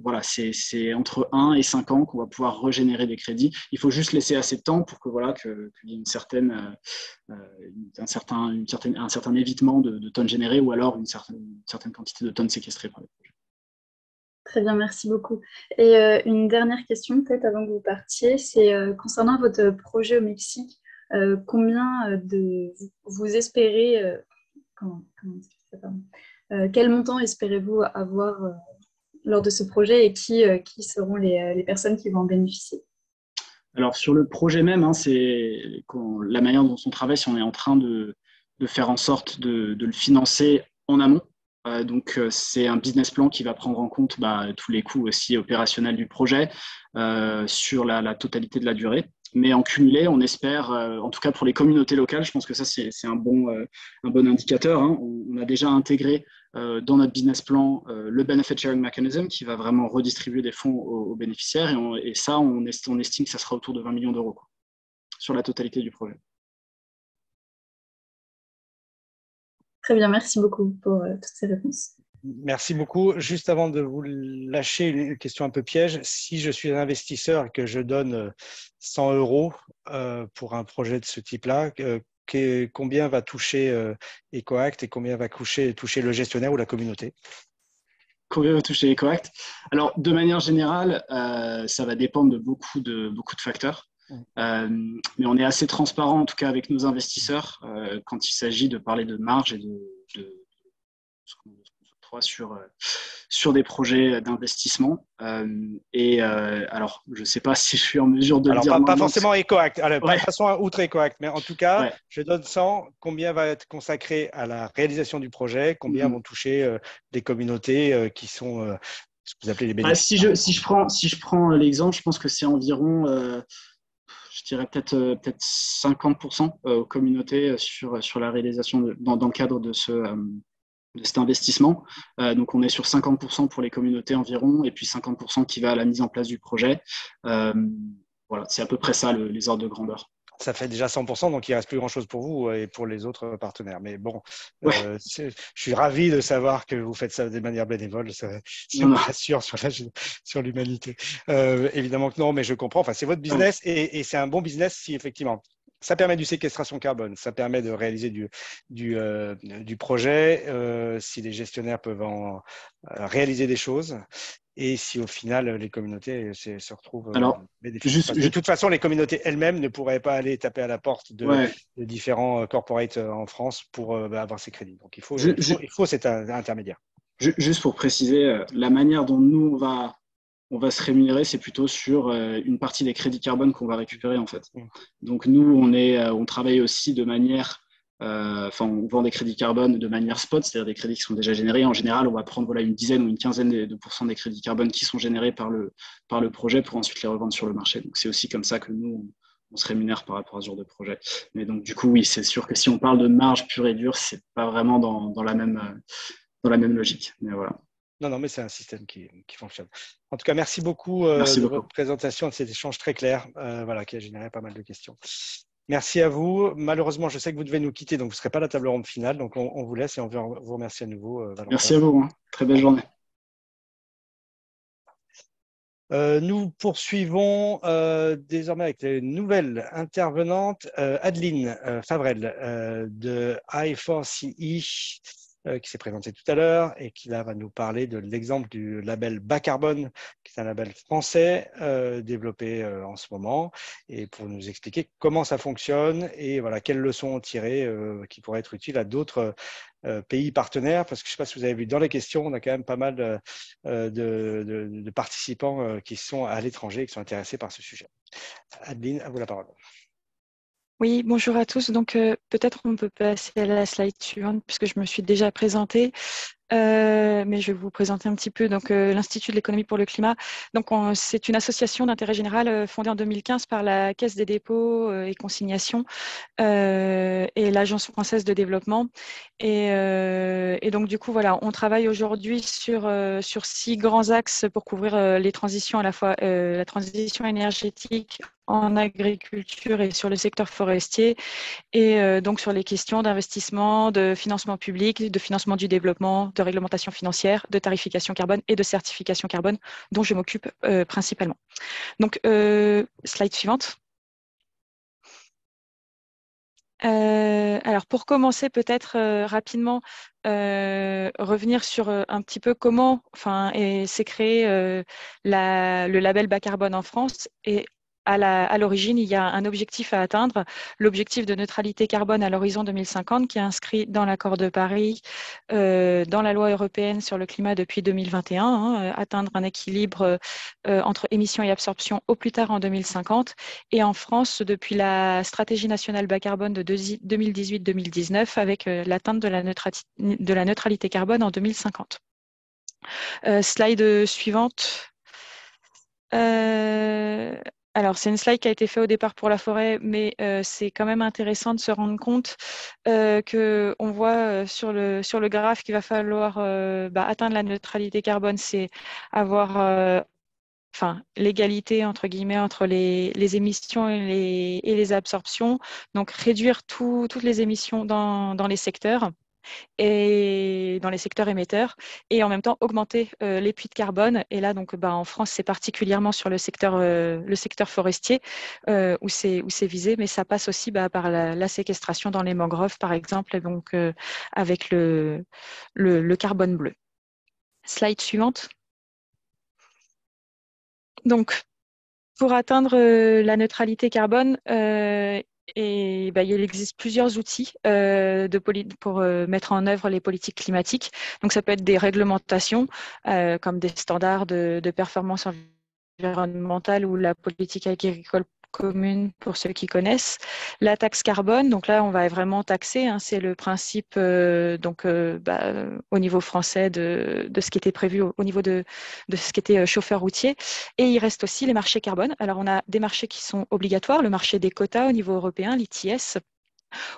voilà, c'est entre 1 et 5 ans qu'on va pouvoir régénérer des crédits. Il faut juste laisser assez de temps pour que voilà qu'il y ait un certain évitement de tonnes générées ou alors une certaine quantité de tonnes séquestrées par les projets. Très bien, merci beaucoup. Et une dernière question, peut-être avant que vous partiez, c'est concernant votre projet au Mexique, combien vous espérez, comment expliquer ça, pardon. Quel montant espérez-vous avoir lors de ce projet et qui seront les personnes qui vont en bénéficier? Alors sur le projet même, la manière dont on travaille, si on est en train de faire en sorte de le financer en amont. Donc c'est un business plan qui va prendre en compte tous les coûts aussi opérationnels du projet sur la totalité de la durée. Mais en cumulé, on espère, en tout cas pour les communautés locales, je pense que ça c'est un bon indicateur. On a déjà intégré dans notre business plan le benefit sharing mechanism qui va vraiment redistribuer des fonds aux bénéficiaires et ça, on estime que ça sera autour de 20 millions d'euros sur la totalité du projet. Très bien, merci beaucoup pour toutes ces réponses. Merci beaucoup. Juste avant de vous lâcher une question un peu piège, si je suis un investisseur et que je donne 100 euros pour un projet de ce type-là, combien va toucher EcoAct et combien va toucher le gestionnaire ou la communauté? Combien va toucher EcoAct? Alors, de manière générale, ça va dépendre de beaucoup de facteurs. Mais on est assez transparent, en tout cas avec nos investisseurs, quand il s'agit de parler de marge et de ce qu'on octroie sur des projets d'investissement. Alors, je ne sais pas si je suis en mesure de le dire. Pas forcément EcoAct, pas de façon outre EcoAct, mais en tout cas, je donne 100. Combien va être consacré à la réalisation du projet? Combien vont toucher des communautés qui sont ce que vous appelez les bénéficiaires? Si je prends l'exemple, je pense que c'est environ je dirais peut-être 50% aux communautés sur la réalisation dans le cadre de cet investissement. Donc, on est sur 50% pour les communautés environ et puis 50% qui va à la mise en place du projet. Voilà, c'est à peu près ça les ordres de grandeur. Ça fait déjà 100%, donc il ne reste plus grand-chose pour vous et pour les autres partenaires. Mais bon, je suis ravi de savoir que vous faites ça de manière bénévole. Ça me rassure sur l'humanité. Évidemment que non, mais je comprends. Enfin, c'est votre business et c'est un bon business si effectivement ça permet du séquestration carbone, ça permet de réaliser du projet, si les gestionnaires peuvent en réaliser des choses. Et si au final, les communautés se retrouvent bénéficiaires. De toute façon, les communautés elles-mêmes ne pourraient pas aller taper à la porte de différents corporates en France pour avoir ces crédits. Donc, il faut cet intermédiaire. Juste pour préciser, la manière dont nous, on va se rémunérer, c'est plutôt sur une partie des crédits carbone qu'on va récupérer, en fait. Donc, nous, on travaille aussi de manière... on vend des crédits carbone de manière spot, c'est-à-dire des crédits qui sont déjà générés. En général, on va prendre une dizaine ou une quinzaine de pourcents des crédits carbone qui sont générés par le projet pour ensuite les revendre sur le marché. Donc, c'est aussi comme ça que nous, on se rémunère par rapport à ce genre de projet. Mais donc, du coup, oui, c'est sûr que si on parle de marge pure et dure, c'est pas vraiment dans la même logique. Mais voilà. Non, mais c'est un système qui fonctionne. En tout cas, merci beaucoup de votre présentation, de cet échange très clair, qui a généré pas mal de questions. Merci à vous. Malheureusement, je sais que vous devez nous quitter, donc vous ne serez pas à la table ronde finale. Donc, on vous laisse et on veut vous remercier à nouveau, Valentin. Merci à vous. Hein. Très belle journée. Nous poursuivons désormais avec les nouvelles intervenantes. Adeline Favrel de I4CE qui s'est présentée tout à l'heure et qui là va nous parler de l'exemple du label bas carbone, qui est un label français développé en ce moment, et pour nous expliquer comment ça fonctionne et voilà, quelles leçons en tirer qui pourraient être utiles à d'autres pays partenaires, parce que je ne sais pas si vous avez vu dans les questions, on a quand même pas mal de participants qui sont à l'étranger et qui sont intéressés par ce sujet. Adeline, à vous la parole. Oui, bonjour à tous. Donc, peut-être on peut passer à la slide suivante, puisque je me suis déjà présentée. Mais je vais vous présenter un petit peu l'Institut de l'économie pour le climat. Donc, c'est une association d'intérêt général fondée en 2015 par la Caisse des dépôts et consignations et l'Agence française de développement. Et donc, du coup, voilà, on travaille aujourd'hui sur 6 grands axes pour couvrir les transitions, à la fois la transition énergétique en agriculture et sur le secteur forestier, et donc sur les questions d'investissement, de financement public, de financement du développement, de réglementation financière, de tarification carbone et de certification carbone, dont je m'occupe principalement. Donc, slide suivante. Alors, pour commencer, peut-être rapidement, revenir sur un petit peu comment s'est créé le label bas carbone en France. Et à l'origine, il y a un objectif à atteindre, l'objectif de neutralité carbone à l'horizon 2050, qui est inscrit dans l'accord de Paris, dans la loi européenne sur le climat depuis 2021, atteindre un équilibre entre émissions et absorption au plus tard en 2050. Et en France, depuis la stratégie nationale bas carbone de 2018-2019, avec l'atteinte de la neutralité carbone en 2050. Slide suivante. Alors, c'est une slide qui a été faite au départ pour la forêt, mais c'est quand même intéressant de se rendre compte qu'on voit sur le graphe qu'il va falloir atteindre la neutralité carbone, c'est avoir l'égalité entre guillemets entre les émissions et les absorptions, donc réduire toutes les émissions dans les secteurs et dans les secteurs émetteurs, et en même temps augmenter les puits de carbone. Et là, donc, en France, c'est particulièrement sur le secteur forestier où c'est visé, mais ça passe aussi par la séquestration dans les mangroves, par exemple, et donc avec le carbone bleu. Slide suivante. Donc, pour atteindre la neutralité carbone, il existe plusieurs outils pour mettre en œuvre les politiques climatiques. Donc, ça peut être des réglementations comme des standards de performance environnementale ou la politique agricole commune pour ceux qui connaissent. La taxe carbone, donc là on va vraiment taxer, c'est le principe au niveau français de ce qui était prévu au niveau de ce qui était chauffeur routier. Et il reste aussi les marchés carbone. Alors on a des marchés qui sont obligatoires, le marché des quotas au niveau européen, l'ITS,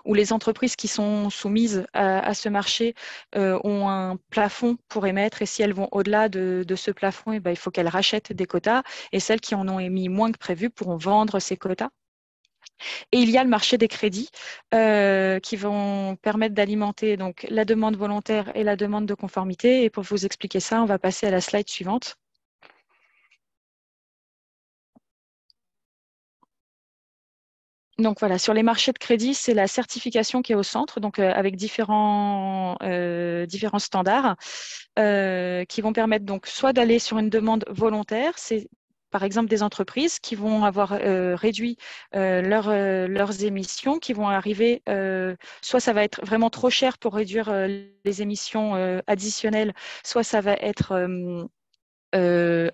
où les entreprises qui sont soumises à ce marché ont un plafond pour émettre, et si elles vont au-delà de ce plafond, il faut qu'elles rachètent des quotas, et celles qui en ont émis moins que prévu pourront vendre ces quotas. Et il y a le marché des crédits qui vont permettre d'alimenter donc la demande volontaire et la demande de conformité. Et pour vous expliquer ça, on va passer à la slide suivante. Donc voilà, sur les marchés de crédit, c'est la certification qui est au centre, donc avec différents standards qui vont permettre donc soit d'aller sur une demande volontaire, c'est par exemple des entreprises qui vont avoir réduit leurs émissions, qui vont arriver, soit ça va être vraiment trop cher pour réduire les émissions additionnelles, soit ça va être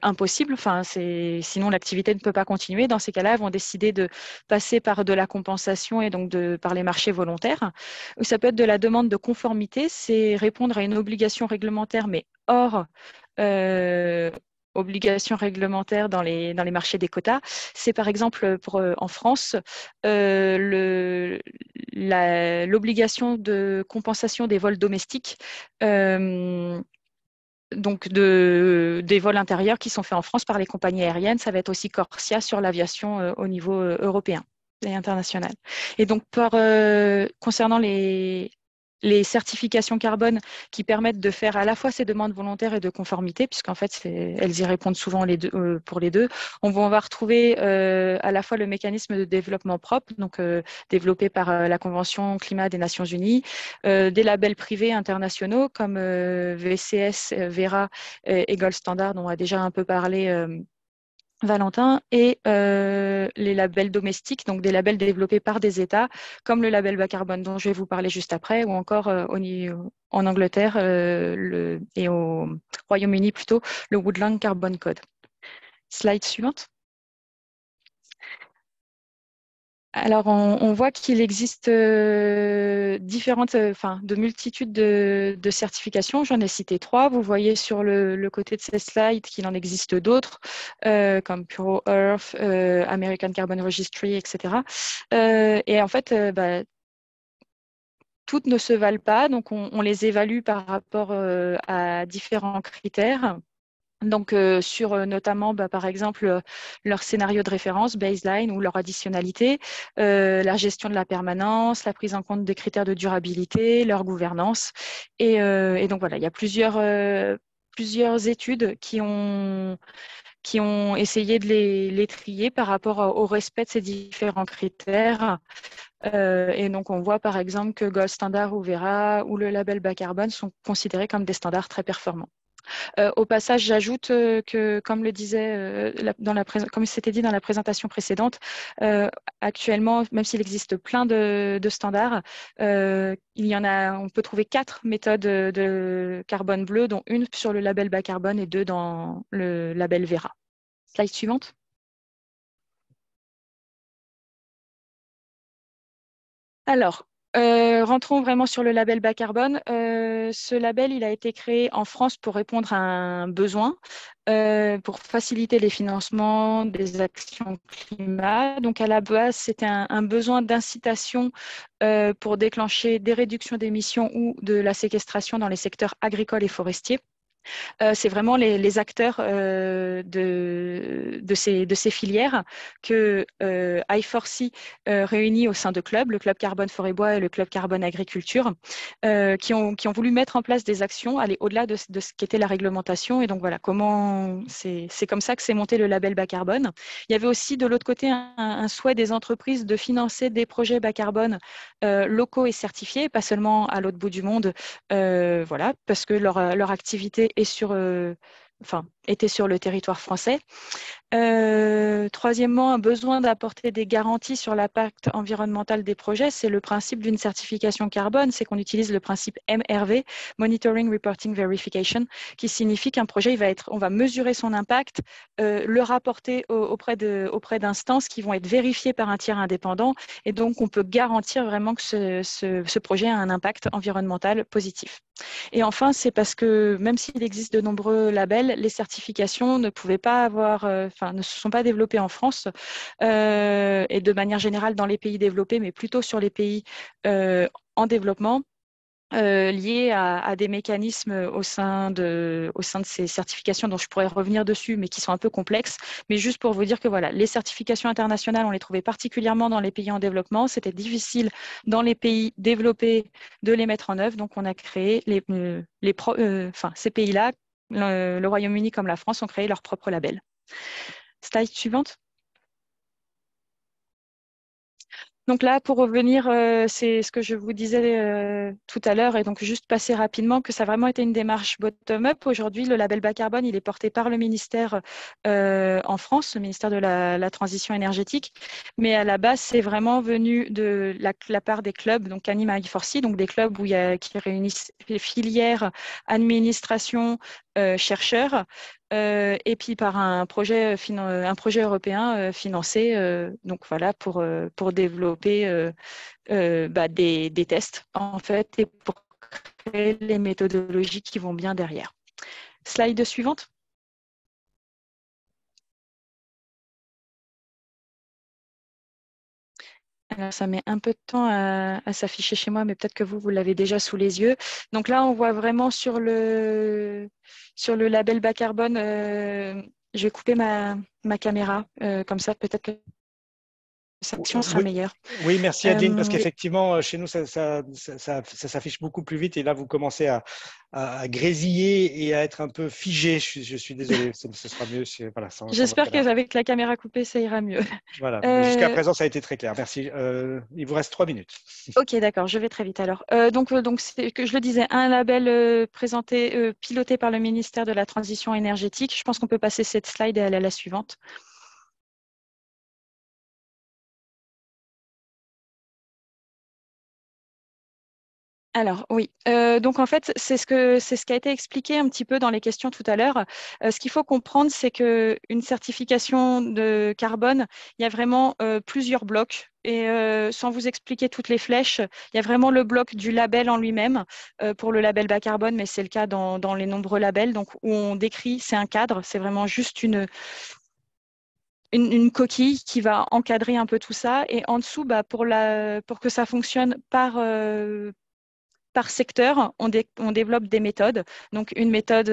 impossible, sinon l'activité ne peut pas continuer. Dans ces cas-là, elles vont décider de passer par de la compensation et donc par les marchés volontaires. Ou ça peut être de la demande de conformité, c'est répondre à une obligation réglementaire, mais hors obligation réglementaire dans les marchés des quotas. C'est par exemple en France l'obligation de compensation des vols domestiques. Donc des vols intérieurs qui sont faits en France par les compagnies aériennes. Ça va être aussi Corsia sur l'aviation au niveau européen. et internationales. Et donc, concernant les certifications carbone qui permettent de faire à la fois ces demandes volontaires et de conformité, puisqu'en fait, elles y répondent souvent pour les deux. On va retrouver à la fois le mécanisme de développement propre, donc développé par la Convention climat des Nations Unies, des labels privés internationaux comme VCS, Vera et Gold Standard, dont on a déjà un peu parlé Valentin, et les labels domestiques, donc des labels développés par des États, comme le label bas carbone dont je vais vous parler juste après, ou encore en Angleterre et au Royaume-Uni plutôt, le Woodland Carbon Code. Slide suivante. Alors, on voit qu'il existe de multitudes de certifications. J'en ai cité 3. Vous voyez sur le côté de ces slides qu'il en existe d'autres, comme Puro Earth, American Carbon Registry, etc. Et en fait, toutes ne se valent pas, donc on les évalue par rapport à différents critères. Donc, sur notamment, par exemple, leur scénario de référence, baseline ou leur additionnalité, la gestion de la permanence, la prise en compte des critères de durabilité, leur gouvernance. Et donc, voilà, il y a plusieurs études qui ont essayé de les trier par rapport au respect de ces différents critères. Et donc, on voit par exemple que Gold Standard ou Vera ou le label bas carbone sont considérés comme des standards très performants. Au passage, j'ajoute que, comme le disait, comme c'était dit dans la présentation précédente, actuellement, même s'il existe plein de standards, on peut trouver 4 méthodes de carbone bleu, dont une sur le label bas carbone et 2 dans le label Vera. Slide suivante. Alors, rentrons vraiment sur le label bas carbone. Ce label, il a été créé en France pour répondre à un besoin, pour faciliter les financements des actions climat. Donc, à la base, c'était un besoin d'incitation pour déclencher des réductions d'émissions ou de la séquestration dans les secteurs agricoles et forestiers. C'est vraiment les acteurs de ces filières que I4C réunit au sein de clubs, le club carbone forêt bois et le club carbone agriculture, qui ont voulu mettre en place des actions, aller au-delà de ce qu'était la réglementation. Et donc voilà, c'est comme ça que s'est monté le label bas carbone. Il y avait aussi de l'autre côté un souhait des entreprises de financer des projets bas carbone locaux et certifiés, pas seulement à l'autre bout du monde, voilà, parce que leur activité était sur le territoire français. Troisièmement, un besoin d'apporter des garanties sur l'impact environnemental des projets. C'est le principe d'une certification carbone, c'est qu'on utilise le principe MRV, Monitoring, Reporting, Verification, qui signifie qu'un projet, on va mesurer son impact, le rapporter auprès d'instances qui vont être vérifiées par un tiers indépendant, et donc on peut garantir vraiment que ce projet a un impact environnemental positif. Et enfin, c'est parce que même s'il existe de nombreux labels, les certifications ne se sont pas développées en France et de manière générale dans les pays développés, mais plutôt sur les pays en développement. Liés à des mécanismes au sein de ces certifications dont je pourrais revenir dessus, mais qui sont un peu complexes. Mais juste pour vous dire que voilà, les certifications internationales, on les trouvait particulièrement dans les pays en développement. C'était difficile dans les pays développés de les mettre en œuvre. Donc, on a créé ces pays-là, le Royaume-Uni comme la France, ont créé leur propre label. Slide suivante. Donc là, pour revenir, c'est ce que je vous disais tout à l'heure, et donc juste passer rapidement que ça a vraiment été une démarche bottom-up. Aujourd'hui, le label bas carbone, il est porté par le ministère en France, le ministère de la Transition énergétique, mais à la base, c'est vraiment venu de la part des clubs, donc Anime I4C, donc des clubs qui réunissent les filières, administration, chercheurs, et puis par un projet européen financé, donc voilà, pour développer des tests en fait et pour créer les méthodologies qui vont bien derrière. Slide suivante. Alors, ça met un peu de temps à s'afficher chez moi, mais peut-être que vous l'avez déjà sous les yeux. Donc là, on voit vraiment sur le label bas carbone, je vais couper ma caméra, comme ça peut-être que conversation sera meilleure. Oui, merci Adeline, parce Oui. qu'effectivement, chez nous, ça s'affiche beaucoup plus vite et là, vous commencez à grésiller et à être un peu figé. Je suis désolé, ce sera mieux voilà, sans votre J'espère caméra. qu'avec la caméra coupée, ça ira mieux. Voilà, mais jusqu'à présent, ça a été très clair. Merci. Il vous reste 3 minutes. Ok, d'accord, je vais très vite alors. Donc c'est que je le disais, un label piloté par le ministère de la Transition énergétique. Je pense qu'on peut passer cette slide et aller à la suivante. Alors oui, donc en fait, c'est ce qui a été expliqué un petit peu dans les questions tout à l'heure. Ce qu'il faut comprendre, c'est qu'une certification de carbone, il y a vraiment plusieurs blocs. Et sans vous expliquer toutes les flèches, il y a vraiment le bloc du label en lui-même pour le label bas carbone, mais c'est le cas dans les nombreux labels, donc où on décrit, c'est un cadre, c'est vraiment juste une coquille qui va encadrer un peu tout ça. Et en dessous, pour que ça fonctionne par secteur, on développe des méthodes. Donc, une méthode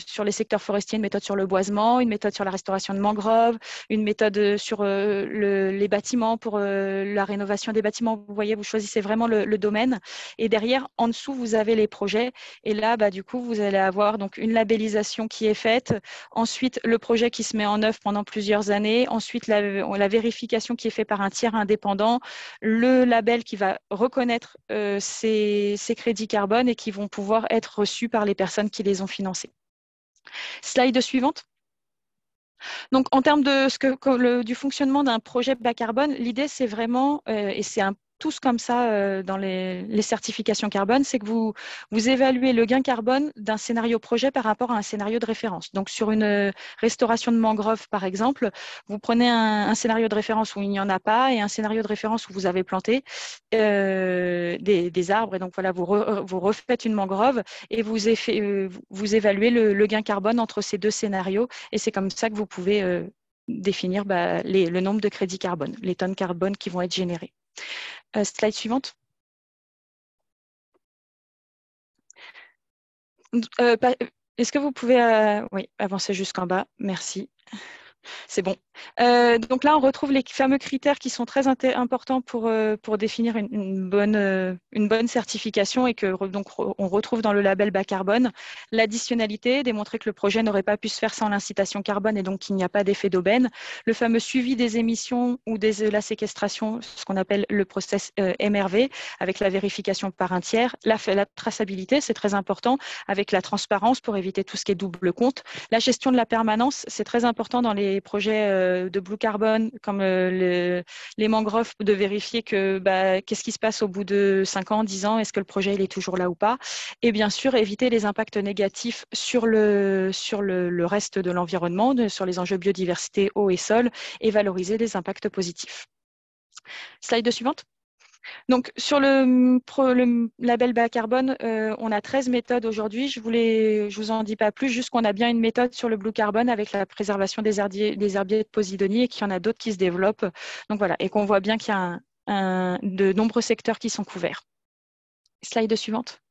sur les secteurs forestiers, une méthode sur le boisement, une méthode sur la restauration de mangroves, une méthode sur les bâtiments pour la rénovation des bâtiments. Vous voyez, vous choisissez vraiment le domaine. Et derrière, en dessous, vous avez les projets. Et là, du coup, vous allez avoir donc une labellisation qui est faite. Ensuite, le projet qui se met en œuvre pendant plusieurs années. Ensuite, la vérification qui est faite par un tiers indépendant. Le label qui va reconnaître ces crédits carbone et qui vont pouvoir être reçus par les personnes qui les ont financés. Slide suivante. Donc, en termes du fonctionnement d'un projet bas carbone, l'idée, c'est vraiment, et c'est tous comme ça dans les certifications carbone, c'est que vous évaluez le gain carbone d'un scénario projet par rapport à un scénario de référence. Donc, sur une restauration de mangrove, par exemple, vous prenez un scénario de référence où il n'y en a pas et un scénario de référence où vous avez planté des arbres. Et donc, voilà, vous refaites une mangrove et vous évaluez le gain carbone entre ces deux scénarios. Et c'est comme ça que vous pouvez définir le nombre de crédits carbone, les tonnes carbone qui vont être générées. Slide suivante. Est-ce que vous pouvez avancer jusqu'en bas? Merci. C'est bon. Donc là, on retrouve les fameux critères qui sont très importants pour définir une bonne certification et que donc on retrouve dans le label bas carbone. L'additionnalité, démontrer que le projet n'aurait pas pu se faire sans l'incitation carbone et donc qu'il n'y a pas d'effet d'aubaine. Le fameux suivi des émissions ou de la séquestration, ce qu'on appelle le process MRV, avec la vérification par un tiers. La traçabilité, c'est très important, avec la transparence pour éviter tout ce qui est double compte. La gestion de la permanence, c'est très important dans les projets de blue carbone, comme les mangroves, de vérifier qu'est-ce qui se passe au bout de 5 ans, 10 ans, est-ce que le projet il est toujours là ou pas. Et bien sûr, éviter les impacts négatifs sur le reste de l'environnement, sur les enjeux biodiversité, eau et sol, et valoriser les impacts positifs. Slide suivante. Donc, sur le label bas carbone, on a 13 méthodes aujourd'hui. Je vous en dis pas plus, juste qu'on a bien une méthode sur le blue carbone avec la préservation des herbiers de Posidonie et qu'il y en a d'autres qui se développent. Donc voilà, et qu'on voit bien qu'il y a de nombreux secteurs qui sont couverts. Slide suivante.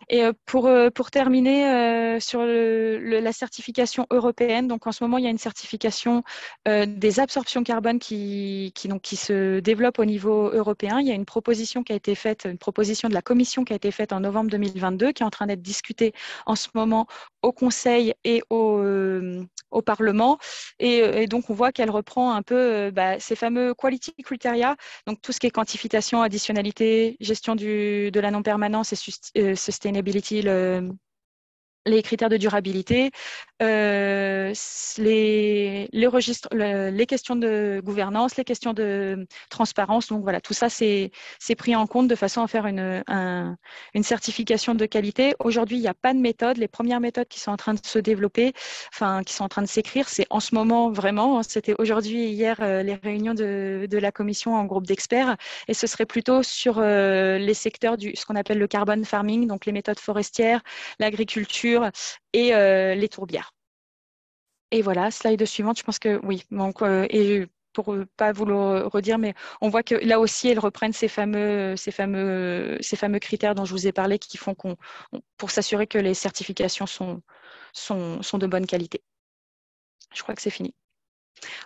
Et pour terminer sur la certification européenne, donc en ce moment, il y a une certification des absorptions carbone qui se développe au niveau européen. Il y a une proposition qui a été faite, une proposition de la Commission qui a été faite en novembre 2022, qui est en train d'être discutée en ce moment au Conseil et au Parlement. Et donc, on voit qu'elle reprend un peu ces fameux quality criteria, donc tout ce qui est quantification, additionnalité, gestion de la non-permanence et sustainability, les critères de durabilité, les registres, les questions de gouvernance, les questions de transparence. Donc voilà, tout ça, c'est pris en compte de façon à faire une certification de qualité. Aujourd'hui, il n'y a pas de méthode. Les premières méthodes qui sont en train de se développer, qui sont en train de s'écrire, c'est en ce moment vraiment. C'était aujourd'hui et hier les réunions de la commission en groupe d'experts. Et ce serait plutôt sur les secteurs ce qu'on appelle le carbon farming, donc les méthodes forestières, l'agriculture et les tourbières. Et voilà, slide suivante, je pense que oui. Donc, et pour pas vous le redire, mais on voit que là aussi, elles reprennent ces fameux critères dont je vous ai parlé qui font pour s'assurer que les certifications sont de bonne qualité. Je crois que c'est fini.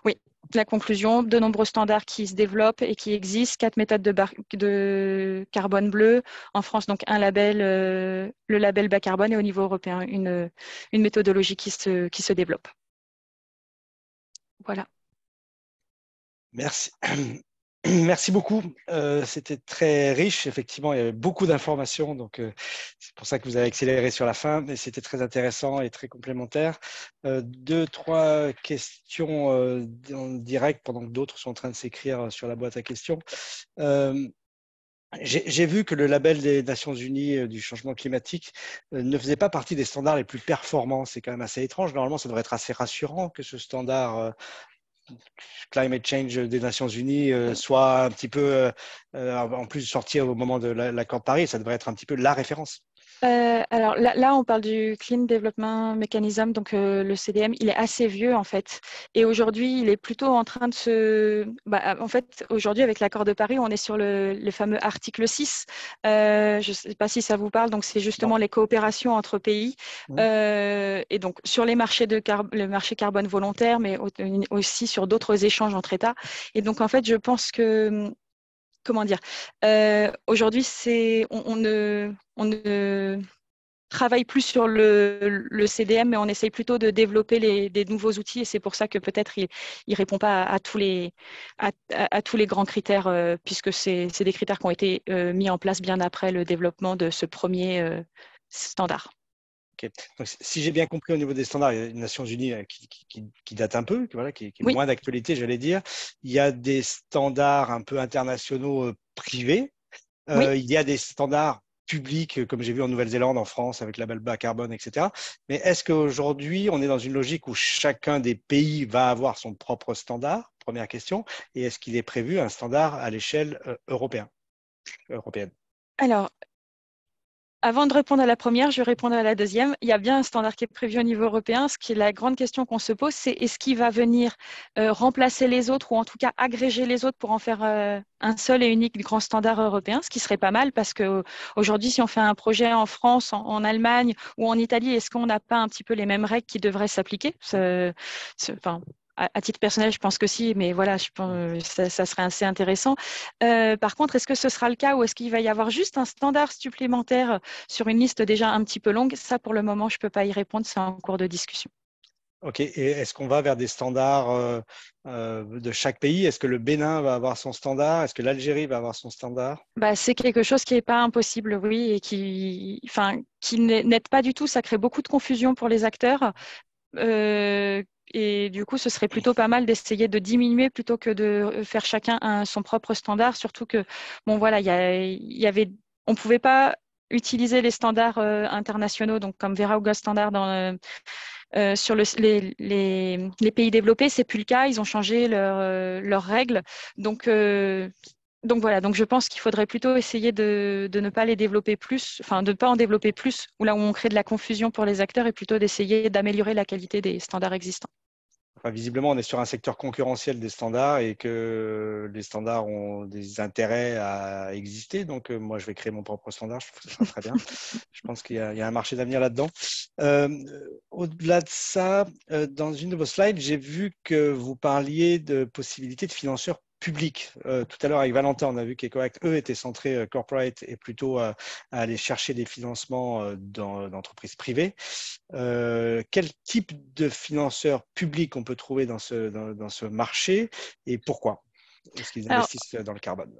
Oui. la conclusion, de nombreux standards qui se développent et qui existent, 4 méthodes de carbone bleu. En France, donc un label, le label bas carbone, et au niveau européen, une méthodologie qui se développe. Voilà. Merci. Merci beaucoup. C'était très riche. Effectivement, il y avait beaucoup d'informations. Donc, c'est pour ça que vous avez accéléré sur la fin. Mais c'était très intéressant et très complémentaire. 2, 3 questions en direct pendant que d'autres sont en train de s'écrire sur la boîte à questions. J'ai vu que le label des Nations Unies du changement climatique ne faisait pas partie des standards les plus performants. C'est quand même assez étrange. Normalement, ça devrait être assez rassurant que ce standard climate change des Nations Unies soit un petit peu, en plus sorti au moment de l'accord de Paris, ça devrait être un petit peu la référence. Alors là, on parle du Clean Development Mechanism, donc le CDM, il est assez vieux en fait. Et aujourd'hui, il est plutôt en train de se... en fait, aujourd'hui, avec l'accord de Paris, on est sur le fameux article 6. Je ne sais pas si ça vous parle, donc c'est justement les coopérations entre pays. Et donc sur les marchés le marché carbone volontaire, mais aussi sur d'autres échanges entre États. Et donc en fait, je pense que... Comment dire, aujourd'hui, on ne travaille plus sur le CDM, mais on essaye plutôt de développer des nouveaux outils, et c'est pour ça que peut-être il répond pas à tous les grands critères, puisque c'est des critères qui ont été mis en place bien après le développement de ce premier standard. Okay. Donc, si j'ai bien compris, au niveau des standards, il y a les Nations Unies qui date un peu, qui est moins d'actualité, j'allais dire. Il y a des standards un peu internationaux privés. Il y a des standards publics, comme j'ai vu en Nouvelle-Zélande, en France, avec la label bas carbone, etc. Mais est-ce qu'aujourd'hui, on est dans une logique où chacun des pays va avoir son propre standard? Première question. Et est-ce qu'il est prévu un standard à l'échelle européenne? Alors, avant de répondre à la première, je vais répondre à la deuxième. Il y a bien un standard qui est prévu au niveau européen. Ce qui est la grande question qu'on se pose, c'est est-ce qu'il va venir remplacer les autres, ou en tout cas agréger les autres pour en faire un seul et unique grand standard européen, ce qui serait pas mal, parce qu'aujourd'hui, si on fait un projet en France, en Allemagne ou en Italie, est-ce qu'on n'a pas un petit peu les mêmes règles qui devraient s'appliquer? À titre personnel, je pense que si, mais voilà, je pense ça serait assez intéressant. Par contre, est-ce que ce sera le cas, ou est-ce qu'il va y avoir juste un standard supplémentaire sur une liste déjà un petit peu longue? Ça, pour le moment, je ne peux pas y répondre, c'est en cours de discussion. Ok, et est-ce qu'on va vers des standards de chaque pays? Est-ce que le Bénin va avoir son standard? Est-ce que l'Algérie va avoir son standard? C'est quelque chose qui n'est pas impossible, oui, et qui n'aide pas du tout. Ça crée beaucoup de confusion pour les acteurs. Et du coup, ce serait plutôt pas mal d'essayer de diminuer plutôt que de faire chacun son propre standard. Surtout que, bon, voilà, on ne pouvait pas utiliser les standards internationaux, donc comme Vera ou Gold Standard sur les pays développés. C'est plus le cas. Ils ont changé leurs règles. Donc voilà, donc je pense qu'il faudrait plutôt essayer de ne pas les développer plus, enfin de ne pas en développer plus, ou là où on crée de la confusion pour les acteurs, et plutôt d'essayer d'améliorer la qualité des standards existants. Enfin, visiblement, on est sur un secteur concurrentiel des standards et que les standards ont des intérêts à exister. Donc, moi, je vais créer mon propre standard. Je trouve que ce sera très bien. Je pense qu'il y a un marché d'avenir là-dedans. Au-delà de ça, dans une de vos slides, j'ai vu que vous parliez de possibilités de financeurs publics. Tout à l'heure, avec Valentin, on a vu qu'EcoAct, eux, étaient centrés corporate et plutôt à aller chercher des financements d'entreprises privées. Quel type de financeurs publics on peut trouver dans ce marché, et pourquoi est-ce qu'ils investissent dans le carbone?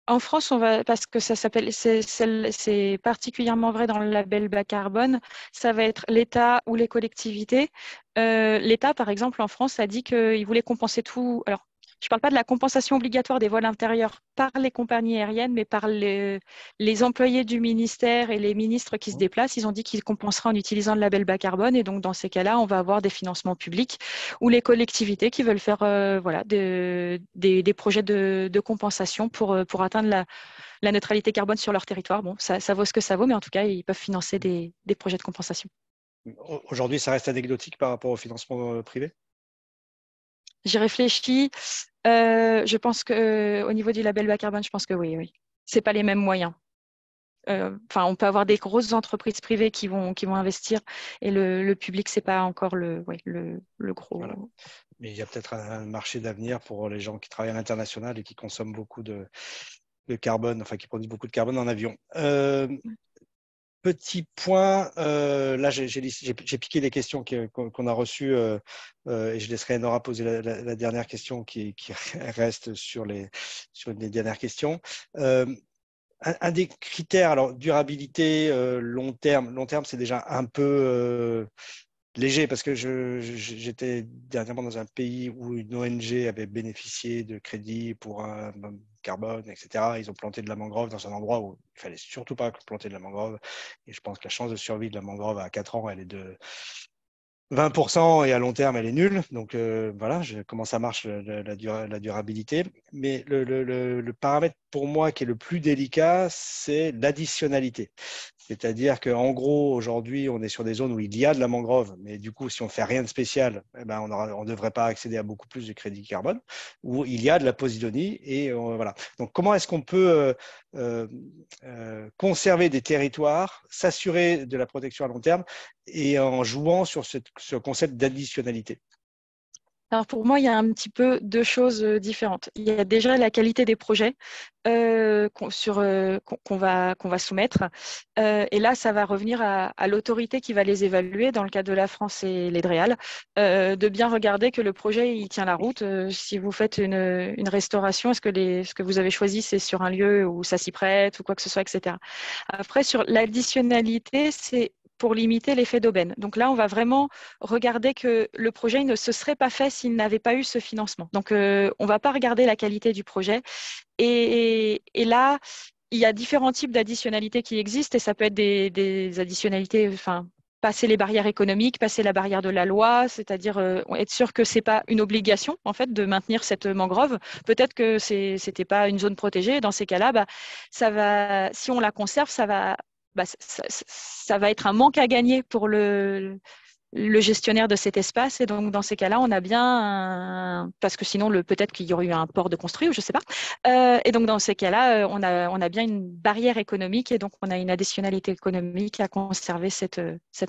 En France, parce que c'est particulièrement vrai dans le label bas carbone, ça va être l'État ou les collectivités. L'État, par exemple, en France, a dit qu'il voulait compenser tout. Alors, je ne parle pas de la compensation obligatoire des vols intérieurs par les compagnies aériennes, mais par les employés du ministère et les ministres qui se déplacent. Ils ont dit qu'ils compenseraient en utilisant le label bas carbone. Et donc, dans ces cas-là, on va avoir des financements publics, ou les collectivités qui veulent faire des projets de compensation pour atteindre la neutralité carbone sur leur territoire. Bon, ça vaut ce que ça vaut, mais en tout cas, ils peuvent financer des projets de compensation. Aujourd'hui, ça reste anecdotique par rapport au financement privé? J'y réfléchis. Je pense qu'au niveau du label bas carbone, je pense que oui. Ce n'est pas les mêmes moyens. On peut avoir des grosses entreprises privées qui vont investir, et le public, ce n'est pas encore le gros. Voilà. Mais il y a peut-être un marché d'avenir pour les gens qui travaillent à l'international et qui consomment beaucoup de carbone, enfin qui produisent beaucoup de carbone en avion. Petit point, là j'ai piqué les questions qu'on a reçues et je laisserai Nora poser la dernière question qui reste sur les dernières questions. Un des critères, alors durabilité, long terme c'est déjà un peu léger parce que j'étais dernièrement dans un pays où une ONG avait bénéficié de crédits pour un carbone, etc. Ils ont planté de la mangrove dans un endroit où il fallait surtout pas planter de la mangrove. Et je pense que la chance de survie de la mangrove à 4 ans, elle est de 20% et à long terme, elle est nulle. Donc voilà, comment ça marche la durabilité. Mais le paramètre pour moi qui est le plus délicat, c'est l'additionnalité. C'est-à-dire qu'en gros, aujourd'hui, on est sur des zones où il y a de la mangrove, mais du coup, si on ne fait rien de spécial, eh ben, on ne devrait pas accéder à beaucoup plus de crédit carbone, où il y a de la posidonie. Et voilà. Donc, comment est-ce qu'on peut conserver des territoires, s'assurer de la protection à long terme et en jouant sur ce concept d'additionnalité? Alors pour moi, il y a un petit peu deux choses différentes. Il y a déjà la qualité des projets qu'on va soumettre. Et là, ça va revenir à l'autorité qui va les évaluer, dans le cas de la France et les DREAL, de bien regarder que le projet il tient la route. Si vous faites une restauration, est-ce que vous avez choisi, c'est sur un lieu où ça s'y prête ou quoi que ce soit, etc. Après, sur l'additionnalité, c'est pour limiter l'effet d'aubaine. Donc là, on va vraiment regarder que le projet ne se serait pas fait s'il n'avait pas eu ce financement. Donc, on ne va pas regarder la qualité du projet. Et là, il y a différents types d'additionnalités qui existent et ça peut être des additionnalités, enfin, passer les barrières économiques, passer la barrière de la loi, c'est-à-dire être sûr que c'est pas une obligation en fait de maintenir cette mangrove. Peut-être que c'était pas une zone protégée. Dans ces cas-là, si on la conserve, ça va être un manque à gagner pour le gestionnaire de cet espace. Et donc, dans ces cas-là, on a bien, parce que sinon, peut-être qu'il y aurait eu un port de construit ou je ne sais pas. Et donc, dans ces cas-là, on a bien une barrière économique et donc on a une additionnalité économique à conserver cette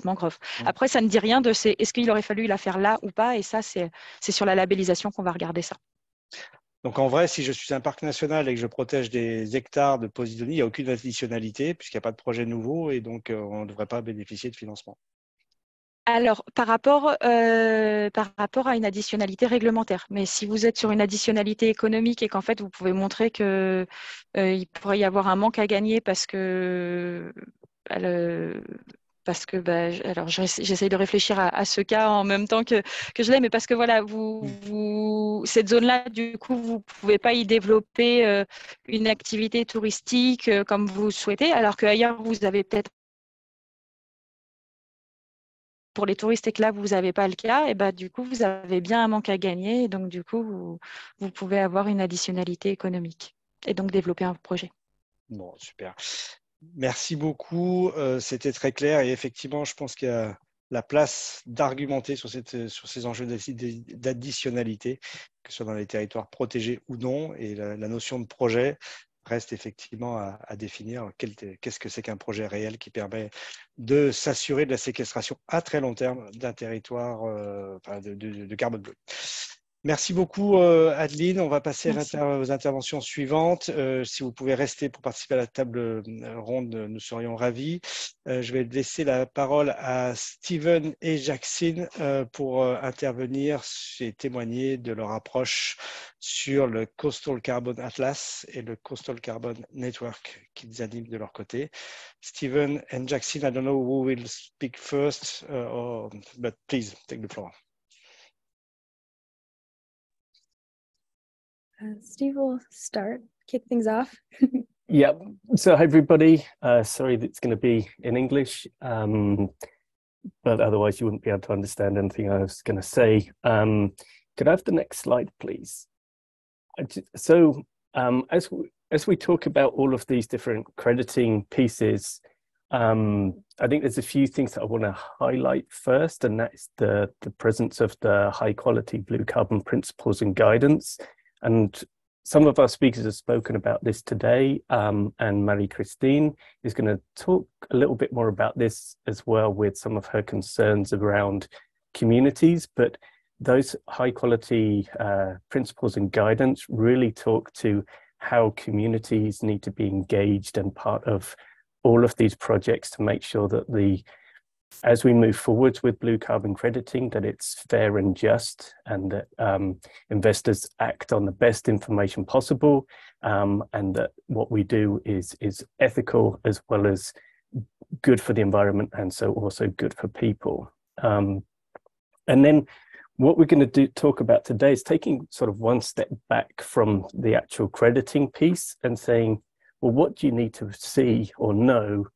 mangrove. Après, ça ne dit rien de est-ce qu'il aurait fallu la faire là ou pas. Et ça, c'est sur la labellisation qu'on va regarder ça. Donc en vrai, si je suis un parc national et que je protège des hectares de posidonie, il n'y a aucune additionnalité puisqu'il n'y a pas de projet nouveau et donc on ne devrait pas bénéficier de financement. Alors, par rapport à une additionnalité réglementaire, mais si vous êtes sur une additionnalité économique et qu'en fait, vous pouvez montrer qu'il pourrait y avoir un manque à gagner parce que alors j'essaye de réfléchir à ce cas en même temps que je l'ai, mais parce que voilà, cette zone-là, du coup, vous ne pouvez pas y développer une activité touristique comme vous souhaitez, alors qu'ailleurs, vous avez peut-être pour les touristes et que là, vous n'avez pas le cas, et du coup, vous avez bien un manque à gagner. Et donc, du coup, vous pouvez avoir une additionnalité économique et donc développer un projet. Bon, super. Merci beaucoup. C'était très clair. Et effectivement, je pense qu'il y a la place d'argumenter sur ces enjeux d'additionnalité, que ce soit dans les territoires protégés ou non. Et la notion de projet reste effectivement à définir. Qu'est-ce que c'est qu'un projet réel qui permet de s'assurer de la séquestration à très long terme d'un territoire de carbone bleu. Merci beaucoup, Adeline. On va passer aux interventions suivantes. Si vous pouvez rester pour participer à la table ronde, nous serions ravis. Je vais laisser la parole à Steven et Jackson pour intervenir et témoigner de leur approche sur le Coastal Carbon Atlas et le Coastal Carbon Network qu'ils animent de leur côté. Steven and Jackson, I don't know who will speak first, but please take the floor. Steve will kick things off. Yeah, so hi everybody. Sorry that it's going to be in English, but otherwise you wouldn't be able to understand anything I was going to say. Could I have the next slide, please? So as we talk about all of these different crediting pieces, I think there's a few things that I want to highlight first, and that's the presence of the high quality blue carbon principles and guidance. And some of our speakers have spoken about this today, and Marie-Christine is going to talk a little bit more about this as well with some of her concerns around communities. But those high quality principles and guidance really talk to how communities need to be engaged and part of all of these projects to make sure that as we move forwards with blue carbon crediting, that it's fair and just, and that investors act on the best information possible, and that what we do is ethical as well as good for the environment, and so also good for people. And then what we're going to talk about today is taking sort of one step back from the actual crediting piece and saying, well, what do you need to see or know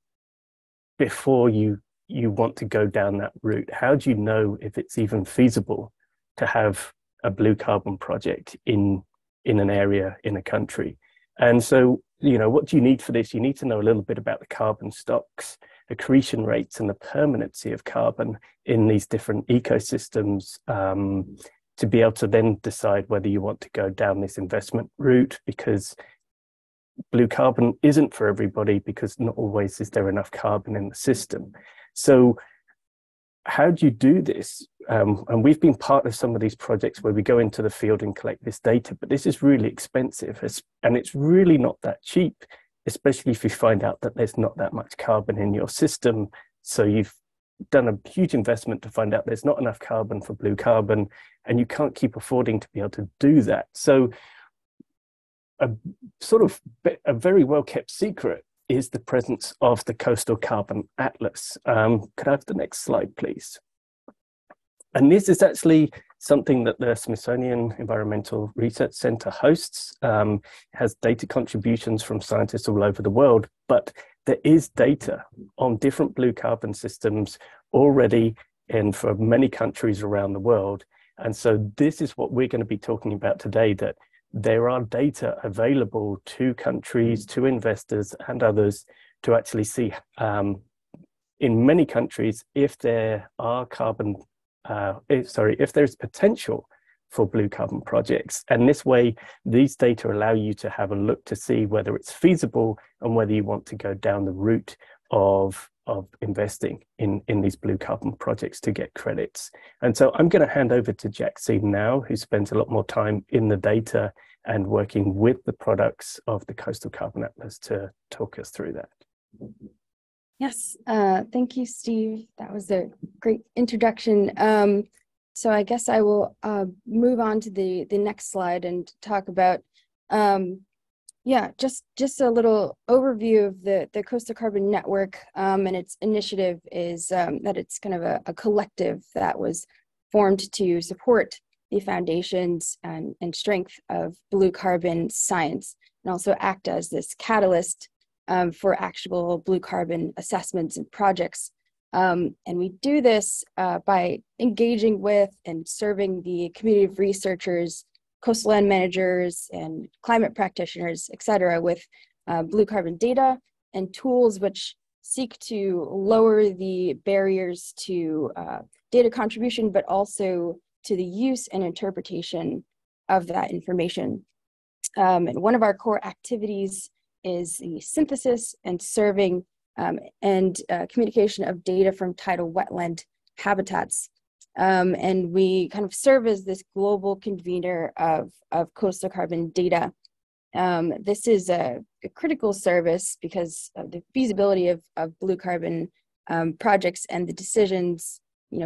before you want to go down that route? How do you know if it's even feasible to have a blue carbon project in an area, in a country? And so, you know, what do you need for this? You need to know a little bit about the carbon stocks, accretion rates, and the permanency of carbon in these different ecosystems, to be able to then decide whether you want to go down this investment route, because blue carbon isn't for everybody, because not always is there enough carbon in the system. So how do you do this? And we've been part of some of these projects where we go into the field and collect this data, but this is really expensive, and it's really not that cheap, especially if you find out that there's not that much carbon in your system. So you've done a huge investment to find out there's not enough carbon for blue carbon, and you can't keep affording to be able to do that. So a very well kept secret is the presence of the Coastal Carbon Atlas. Could I have the next slide, please? And this is actually something that the Smithsonian Environmental Research Center hosts. It has data contributions from scientists all over the world, but there is data on different blue carbon systems already and for many countries around the world. And so this is what we're going to be talking about today, that there are data available to countries, to investors and others to actually see in many countries if there are if there's potential for blue carbon projects. And this way, these data allow you to have a look to see whether it's feasible and whether you want to go down the route of investing in these blue carbon projects to get credits. And so I'm going to hand over to Jaxine now, who spends a lot more time in the data and working with the products of the Coastal Carbon Atlas to talk us through that. Yes, thank you, Steve. That was a great introduction. So I guess I will move on to the next slide and talk about just a little overview of the Coastal Carbon Network, and its initiative is that it's kind of a collective that was formed to support the foundations and strength of blue carbon science, and also act as this catalyst for actionable blue carbon assessments and projects. And we do this by engaging with and serving the community of researchers, coastal land managers, and climate practitioners, et cetera, with blue carbon data and tools which seek to lower the barriers to data contribution, but also to the use and interpretation of that information. And one of our core activities is the synthesis and serving and communication of data from tidal wetland habitats. And we kind of serve as this global convener of coastal carbon data. This is a critical service because of the feasibility of blue carbon projects, and the decisions,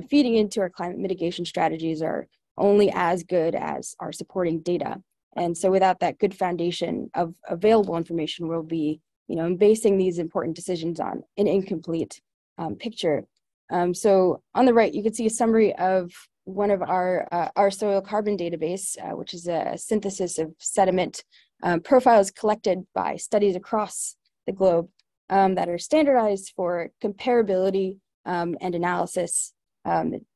feeding into our climate mitigation strategies are only as good as our supporting data. And so without that good foundation of available information, we'll be, basing these important decisions on an incomplete picture. So on the right, you can see a summary of one of our soil carbon database, which is a synthesis of sediment profiles collected by studies across the globe that are standardized for comparability and analysis.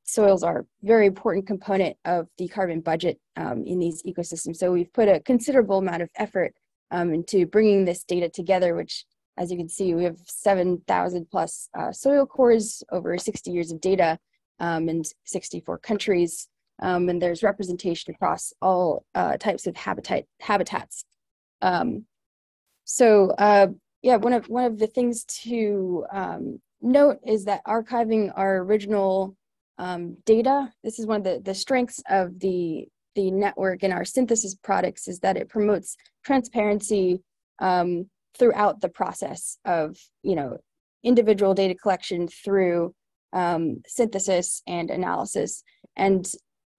Soils are a very important component of the carbon budget in these ecosystems. So we've put a considerable amount of effort into bringing this data together, which, as you can see, we have 7,000 plus soil cores, over 60 years of data in 64 countries. And there's representation across all types of habitats. One of the things to note is that archiving our original data. This is one of the strengths of the network and our synthesis products is that it promotes transparency throughout the process of, individual data collection through synthesis and analysis. And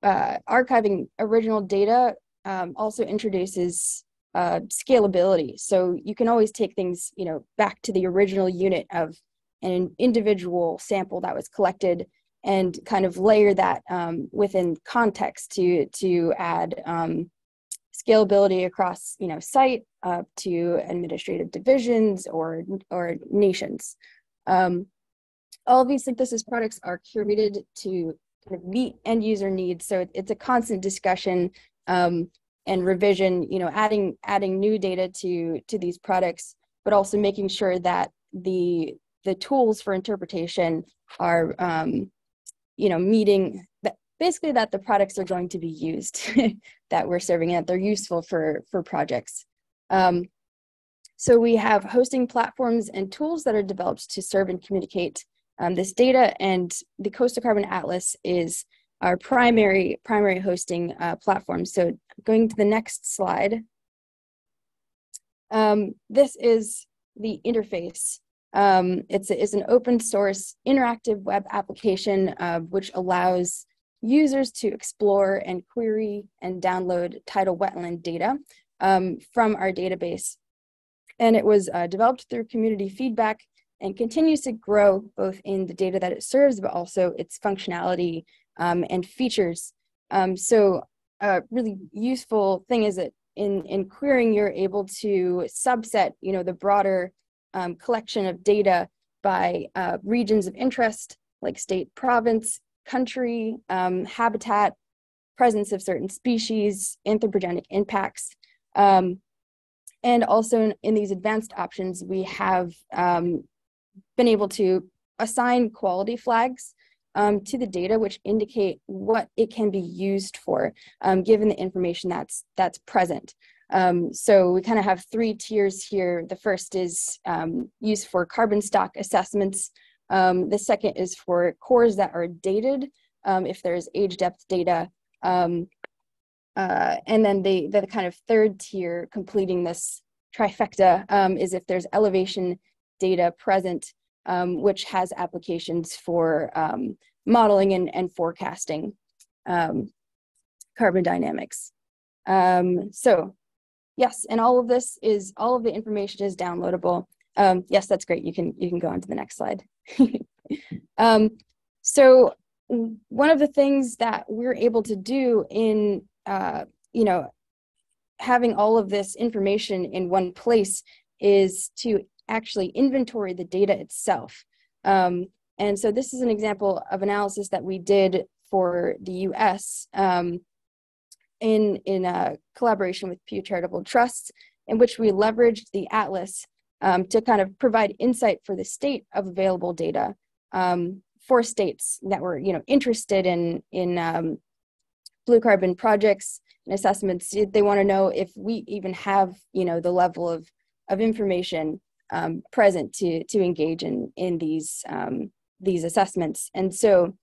archiving original data also introduces scalability. So you can always take things, back to the original unit of an individual sample that was collected and kind of layer that within context to add scalability across, site to administrative divisions or nations. All of these synthesis products are curated to kind of meet end user needs. So it's a constant discussion and revision, adding new data to these products, but also making sure that the tools for interpretation are, meeting that basically that the products are going to be used that we're serving and that they're useful for projects. So we have hosting platforms and tools that are developed to serve and communicate this data, and the Coastal Carbon Atlas is our primary hosting platform. So going to the next slide, this is the interface. It's an open source interactive web application which allows users to explore and query and download tidal wetland data from our database. And it was developed through community feedback and continues to grow both in the data that it serves, but also its functionality and features. So a really useful thing is that in querying, you're able to subset, the broader collection of data by regions of interest, like state, province, country, habitat, presence of certain species, anthropogenic impacts. And also in these advanced options, we have been able to assign quality flags to the data, which indicate what it can be used for, given the information that's present. So we kind of have three tiers here. The first is used for carbon stock assessments. The second is for cores that are dated, if there's age depth data. And then the kind of third tier completing this trifecta is if there's elevation data present, which has applications for modeling and forecasting carbon dynamics. So yes, and all of the information is downloadable. Yes, that's great. You can go on to the next slide. So one of the things that we're able to do in having all of this information in one place is to actually inventory the data itself. And so this is an example of analysis that we did for the US in collaboration with Pew Charitable Trusts, in which we leveraged the Atlas to kind of provide insight for the state of available data for states that were interested in blue carbon projects and assessments. They want to know if we even have the level of information present to engage in these assessments. And so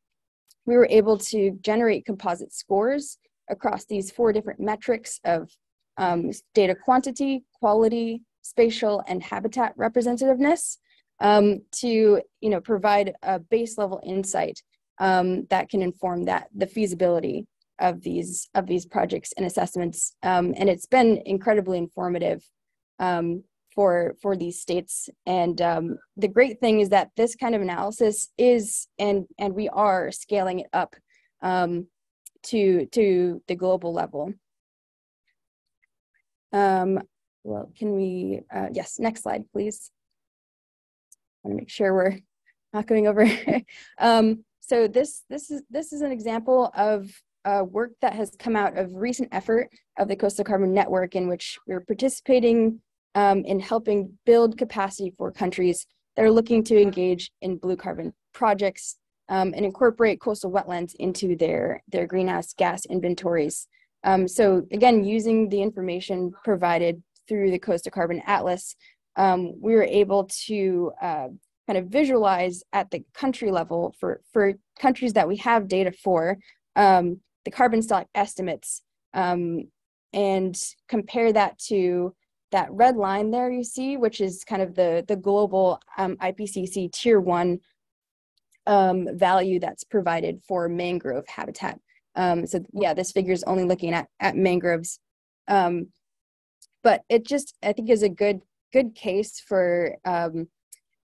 we were able to generate composite scores across these 4 different metrics of data quantity, quality, spatial, and habitat representativeness to provide a base level insight that can inform the feasibility of these projects and assessments. And it's been incredibly informative for these states. And the great thing is that this kind of analysis is, and we are scaling it up to the global level. Well, can we, yes, next slide, please. I want to make sure we're not going over. So this is an example of work that has come out of recent effort of the Coastal Carbon Network, in which we're participating in helping build capacity for countries that are looking to engage in blue carbon projects and incorporate coastal wetlands into their greenhouse gas inventories. So again, using the information provided through the Coastal Carbon Atlas, we were able to kind kind of visualize at the country level for countries that we have data for, the carbon stock estimates, and compare that to that red line there you see, which is kind of the global IPCC Tier 1 value that's provided for mangrove habitat. So yeah, this figure is only looking at mangroves. But it just, I think, is a good case for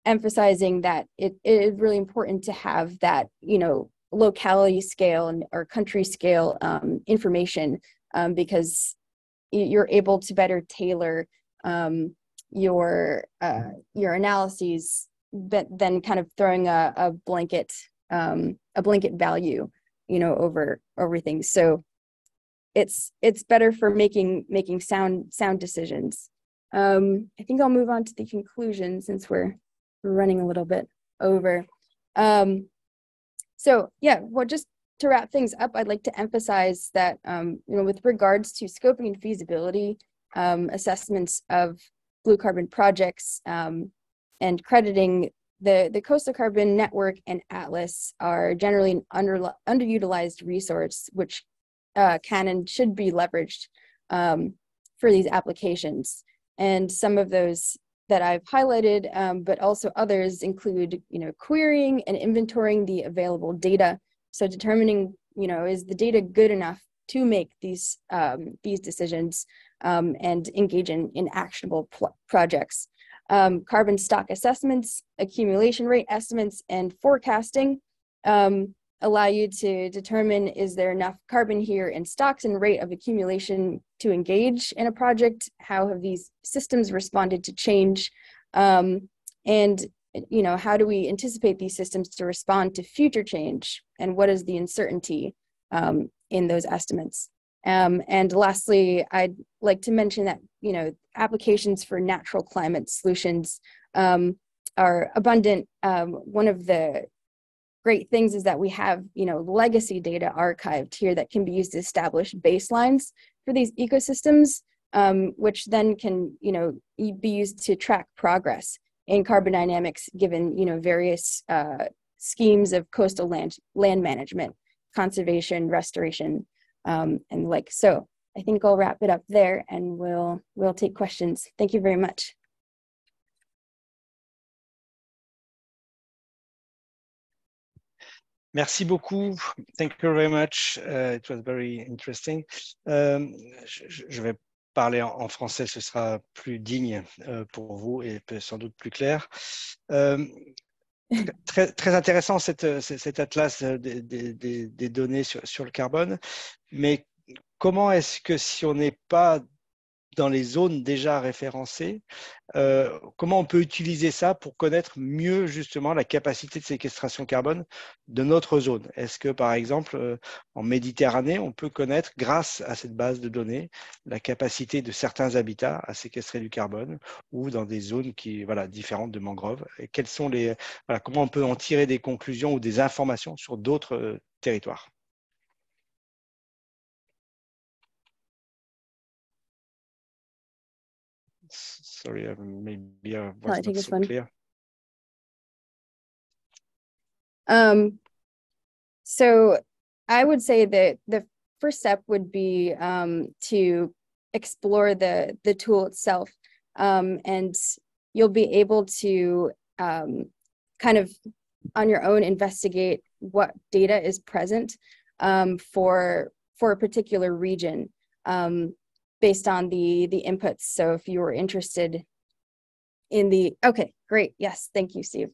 emphasizing that it is really important to have that, you know, locality scale or country scale information, because you're able to better tailor your analyses than kind of throwing a blanket value, you know, over things. So it's better for making sound decisions. I think I'll move on to the conclusion since we're running a little bit over. So yeah, well, just to wrap things up, I'd like to emphasize that, you know, with regards to scoping and feasibility assessments of blue carbon projects, and crediting the Coastal Carbon Network and Atlas are generally an underutilized resource, which can and should be leveraged for these applications. And some of those that I've highlighted, but also others include, you know, querying and inventorying the available data. So determining, you know, is the data good enough to make these decisions and engage in actionable projects. Carbon stock assessments, accumulation rate estimates, and forecasting allow you to determine, is there enough carbon here in stocks and rate of accumulation to engage in a project? How have these systems responded to change? And, you know, how do we anticipate these systems to respond to future change? And what is the uncertainty in those estimates? And lastly, I'd like to mention that, you know, applications for natural climate solutions are abundant. One of the great things is that we have, you know, legacy data archived here that can be used to establish baselines for these ecosystems, which then can, you know, be used to track progress in carbon dynamics, given, you know, various schemes of coastal land management, conservation, restoration, and like. So I think I'll wrap it up there, and we'll take questions. Thank you very much. Merci beaucoup. Thank you very much. It was very interesting. Je vais parler en français, ce sera plus digne pour vous et sans doute plus clair. Très intéressant cet atlas des données sur le carbone, mais comment est-ce que si on n'est pas dans les zones déjà référencées, comment on peut utiliser ça pour connaître mieux justement la capacité de séquestration carbone de notre zone? Est-ce que par exemple en Méditerranée, on peut connaître grâce à cette base de données la capacité de certains habitats à séquestrer du carbone, ou dans des zones qui, voilà, différentes de mangroves? Et quels sont comment on peut en tirer des conclusions ou des informations sur d'autres territoires? Sorry, maybe I was not so clear. So I would say that the first step would be to explore the tool itself, and you'll be able to kind of on your own investigate what data is present for a particular region. Based on the inputs. So if you were interested in okay, great. Yes, thank you, Steve.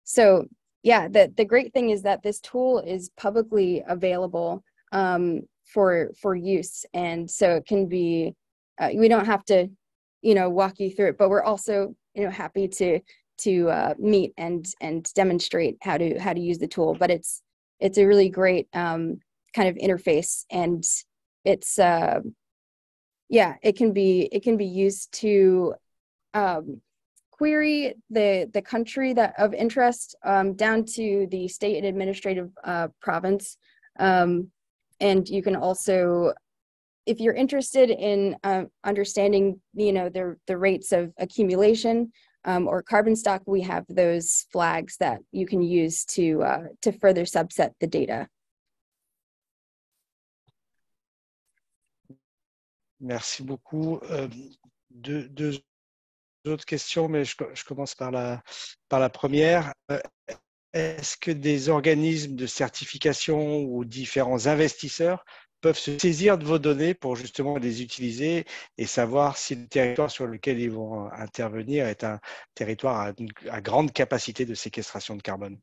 So yeah, the great thing is that this tool is publicly available for use. And so it can be, we don't have to, you know, walk you through it, but we're also, you know, happy to meet and demonstrate how to use the tool. But it's a really great kind of interface, and it's yeah, it can be used to query the country of interest down to the state and administrative province, and you can also, if you're interested in understanding, you know, the rates of accumulation, or carbon stock, we have those flags that you can use to further subset the data. Merci beaucoup. Deux autres questions, mais je commence par la première. Est-ce que des organismes de certification ou différents investisseurs peuvent se saisir de vos données pour justement les utiliser et savoir si le territoire sur lequel ils vont intervenir est un territoire à grande capacité de séquestration de carbone?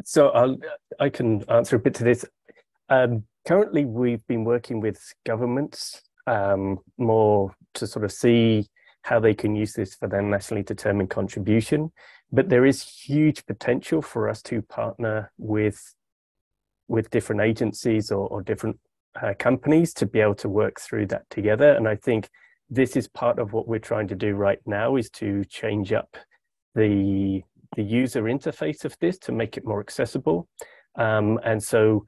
So I can answer a bit to this. Currently, we've been working with governments more to sort of see how they can use this for their nationally determined contribution. But there is huge potential for us to partner with different agencies or different companies to be able to work through that together. And I think this is part of what we're trying to do right now, is to change up the user interface of this to make it more accessible. And so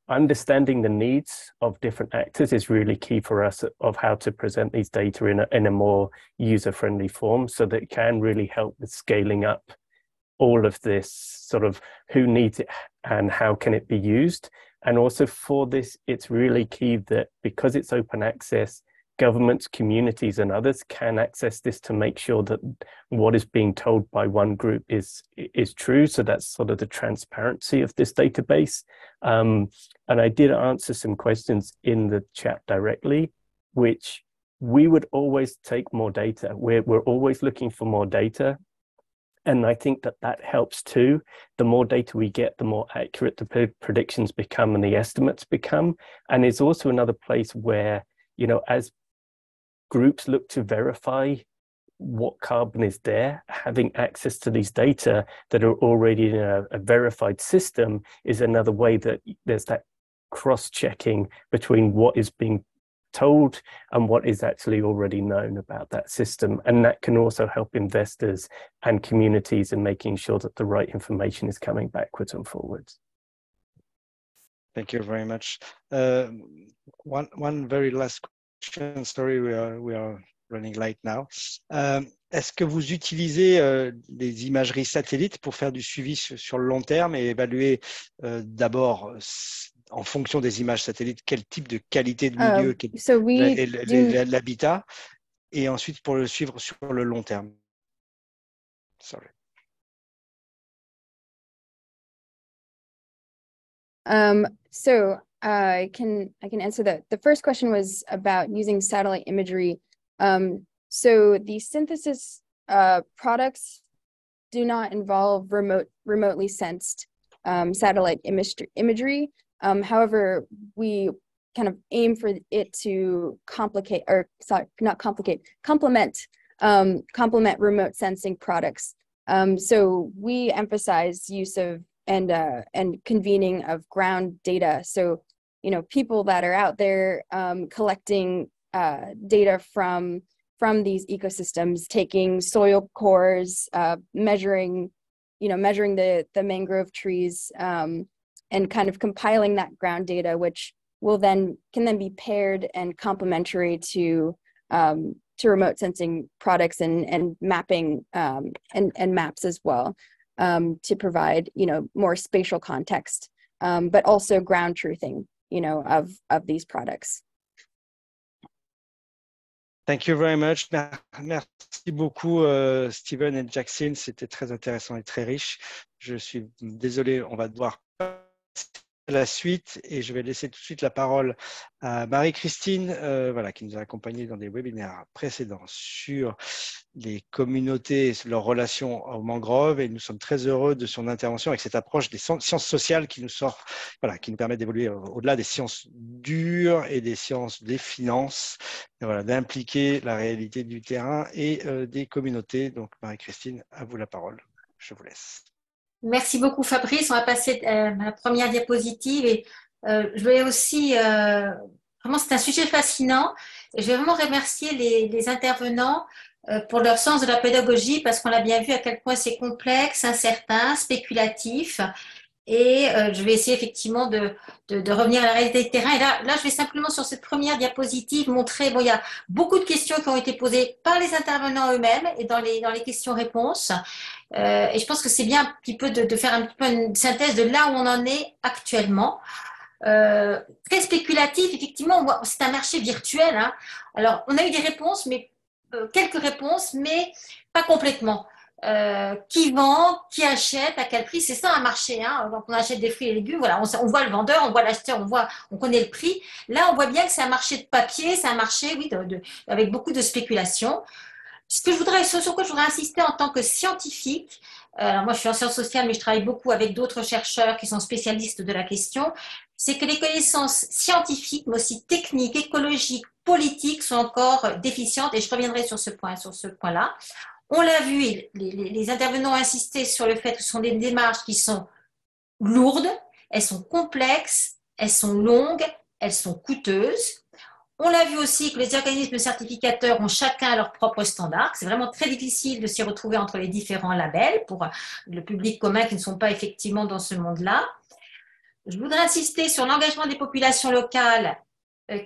understanding the needs of different actors is really key for us of how to present these data in a more user-friendly form, so that it can really help with scaling up all of this sort of who needs it and how can it be used. And also for this, it's really key that because it's open access, governments, communities, and others can access this to make sure that what is being told by one group is true. So that's sort of the transparency of this database. And I did answer some questions in the chat directly, which we would always take more data. We're always looking for more data. And I think that helps too. The more data we get, the more accurate the predictions become and the estimates become. And it's also another place where, you know, as groups look to verify what carbon is there, having access to these data that are already in a verified system is another way that there's that cross-checking between what is being told and what is actually already known about that system. And that can also help investors and communities in making sure that the right information is coming backwards and forwards. Thank you very much. One very last question. Sorry, we are running late now. Est-ce que vous utilisez des imageries satellites pour faire du suivi sur le long terme et évaluer d'abord en fonction des images satellites quel type de qualité de milieu l'habitat, et ensuite pour le suivre sur le long terme? Sorry. So I can answer that. The first question was about using satellite imagery. So the synthesis products do not involve remotely sensed satellite imagery. However, we kind of aim for it to complement remote sensing products. So we emphasize use of and convening of ground data. So, you know, people that are out there collecting data from these ecosystems, taking soil cores, measuring the mangrove trees, and kind of compiling that ground data, which can then be paired and complementary to remote sensing products and mapping and maps as well, to provide, you know, more spatial context, but also ground truthing, you know, of these products. Thank you very much. Merci beaucoup, Steven et Jackson. C'était très intéressant et très riche. Je suis désolé, on va devoir passer à la suite et je vais laisser tout de suite la parole à Marie-Christine, qui nous a accompagnés dans des webinaires précédents sur les communautés, leurs relations aux mangroves, et nous sommes très heureux de son intervention avec cette approche des sciences sociales qui nous permet d'évoluer au-delà des sciences dures et des sciences des finances, d'impliquer la réalité du terrain et des communautés. Donc Marie-Christine, à vous la parole. Je vous laisse. Merci beaucoup Fabrice. On va passer à ma première diapositive et je voulais aussi, vraiment c'est un sujet fascinant et je vais vraiment remercier les intervenants pour leur sens de la pédagogie, parce qu'on a bien vu à quel point c'est complexe, incertain, spéculatif, Et je vais essayer effectivement de revenir à la réalité de terrain. Et là, je vais simplement sur cette première diapositive montrer, bon, il y a beaucoup de questions qui ont été posées par les intervenants eux-mêmes et dans les questions-réponses. Et je pense que c'est bien un petit peu de faire un petit peu une synthèse de là où on en est actuellement. Très spéculatif, effectivement, c'est un marché virtuel, hein. Alors, on a eu des réponses, mais quelques réponses, mais pas complètement. Qui vend, qui achète, à quel prix, c'est ça un marché, hein. Donc on achète des fruits et légumes, voilà, on voit le vendeur, on voit l'acheteur, on connaît le prix. Là, on voit bien que c'est un marché de papier, c'est un marché, oui, avec beaucoup de spéculation. Sur quoi je voudrais insister en tant que scientifique, alors moi je suis en sciences sociales, mais je travaille beaucoup avec d'autres chercheurs qui sont spécialistes de la question, c'est que les connaissances scientifiques, mais aussi techniques, écologiques, politiques sont encore déficientes, et je reviendrai sur ce point-là. On l'a vu, les intervenants ont insisté sur le fait que ce sont des démarches qui sont lourdes, elles sont complexes, elles sont longues, elles sont coûteuses. On l'a vu aussi que les organismes certificateurs ont chacun leur propre standard. C'est vraiment très difficile de s'y retrouver entre les différents labels pour le public commun qui ne sont pas effectivement dans ce monde-là. Je voudrais insister sur l'engagement des populations locales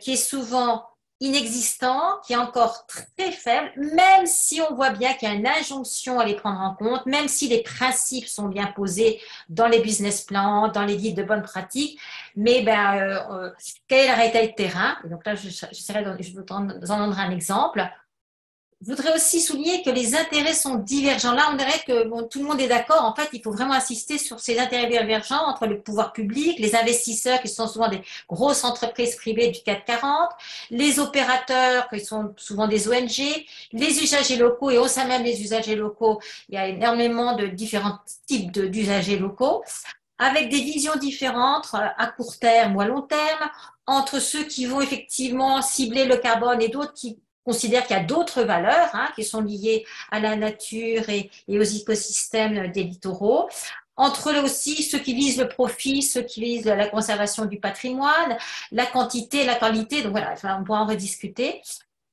qui est souvent inexistant, qui est encore très faible, même si on voit bien qu'il y a une injonction à les prendre en compte, même si les principes sont bien posés dans les business plans, dans les guides de bonnes pratiques, mais quelle est la réalité de terrain? Et donc là, je vous en donnerai un exemple. Je voudrais aussi souligner que les intérêts sont divergents. Là, on dirait que tout le monde est d'accord. En fait, il faut vraiment insister sur ces intérêts divergents entre le pouvoir public, les investisseurs qui sont souvent des grosses entreprises privées du CAC 40, les opérateurs qui sont souvent des ONG, les usagers locaux, et au sein même des usagers locaux, il y a énormément de différents types d'usagers locaux, avec des visions différentes à court terme ou à long terme, entre ceux qui vont effectivement cibler le carbone et d'autres qui considère qu'il y a d'autres valeurs qui sont liées à la nature et aux écosystèmes des littoraux. Entre eux aussi, ceux qui visent le profit, ceux qui visent la conservation du patrimoine, la quantité, la qualité. Donc voilà, on pourra en rediscuter.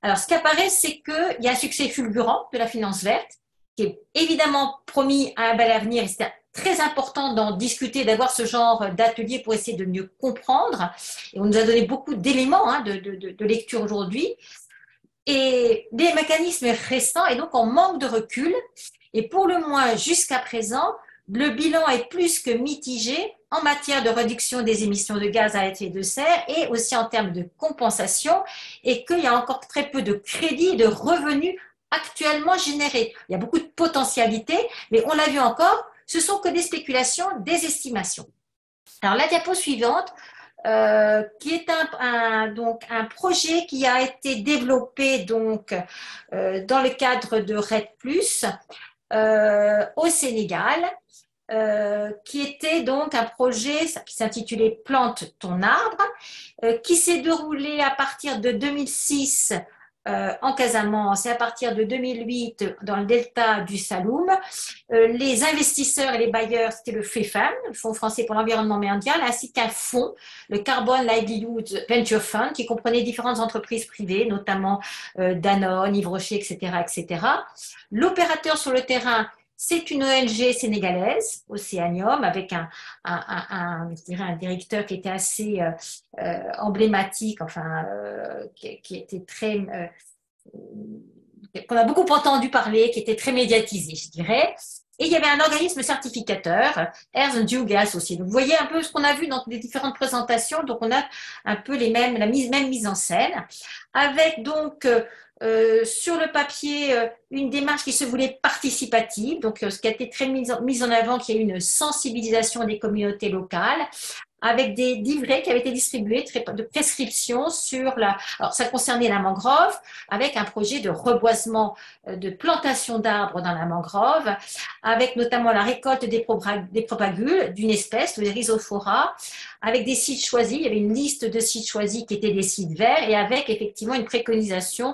Alors, ce qui apparaît, c'est qu'il y a un succès fulgurant de la finance verte, qui est évidemment promis à un bel avenir. Et c'est très important d'en discuter, d'avoir ce genre d'atelier pour essayer de mieux comprendre. Et on nous a donné beaucoup d'éléments de lecture aujourd'hui. Et des mécanismes récents, et donc on manque de recul. Et pour le moins, jusqu'à présent, le bilan est plus que mitigé en matière de réduction des émissions de gaz à effet de serre et aussi en termes de compensation, et qu'il y a encore très peu de crédits, de revenus actuellement générés. Il y a beaucoup de potentialités, mais on l'a vu encore, ce sont que des spéculations, des estimations. Alors la diapo suivante, qui est un projet qui a été développé dans le cadre de RED+, au Sénégal, qui était donc un projet qui s'intitulait Plante ton arbre, qui s'est déroulé à partir de 2006 en Casamance et à partir de 2008 dans le delta du Saloum. Les investisseurs et les bailleurs, c'était le FEFAM, le Fonds français pour l'environnement mondial, ainsi qu'un fonds, le Carbon Livelihood Venture Fund, qui comprenait différentes entreprises privées, notamment Danone, Yves Rocher, etc., etc. L'opérateur sur le terrain, c'est une ONG sénégalaise, Océanium, avec je dirais un directeur qui était assez emblématique, enfin, qui était très... qu'on a beaucoup entendu parler, qui était très médiatisé, je dirais. Et il y avait un organisme certificateur, Ernst & Young associé. Donc, vous voyez un peu ce qu'on a vu dans les différentes présentations. Donc, on a un peu même mise en scène, avec donc... sur le papier, une démarche qui se voulait participative, donc ce qui a été très mis en avant, qu'il y a eu une sensibilisation des communautés locales, avec des livrets qui avaient été distribués de prescriptions sur alors ça concernait la mangrove, avec un projet de reboisement, de plantation d'arbres dans la mangrove, avec notamment la récolte des propagules d'une espèce, le Rhizophora, avec des sites choisis. Il y avait une liste de sites choisis qui étaient des sites verts, et avec effectivement une préconisation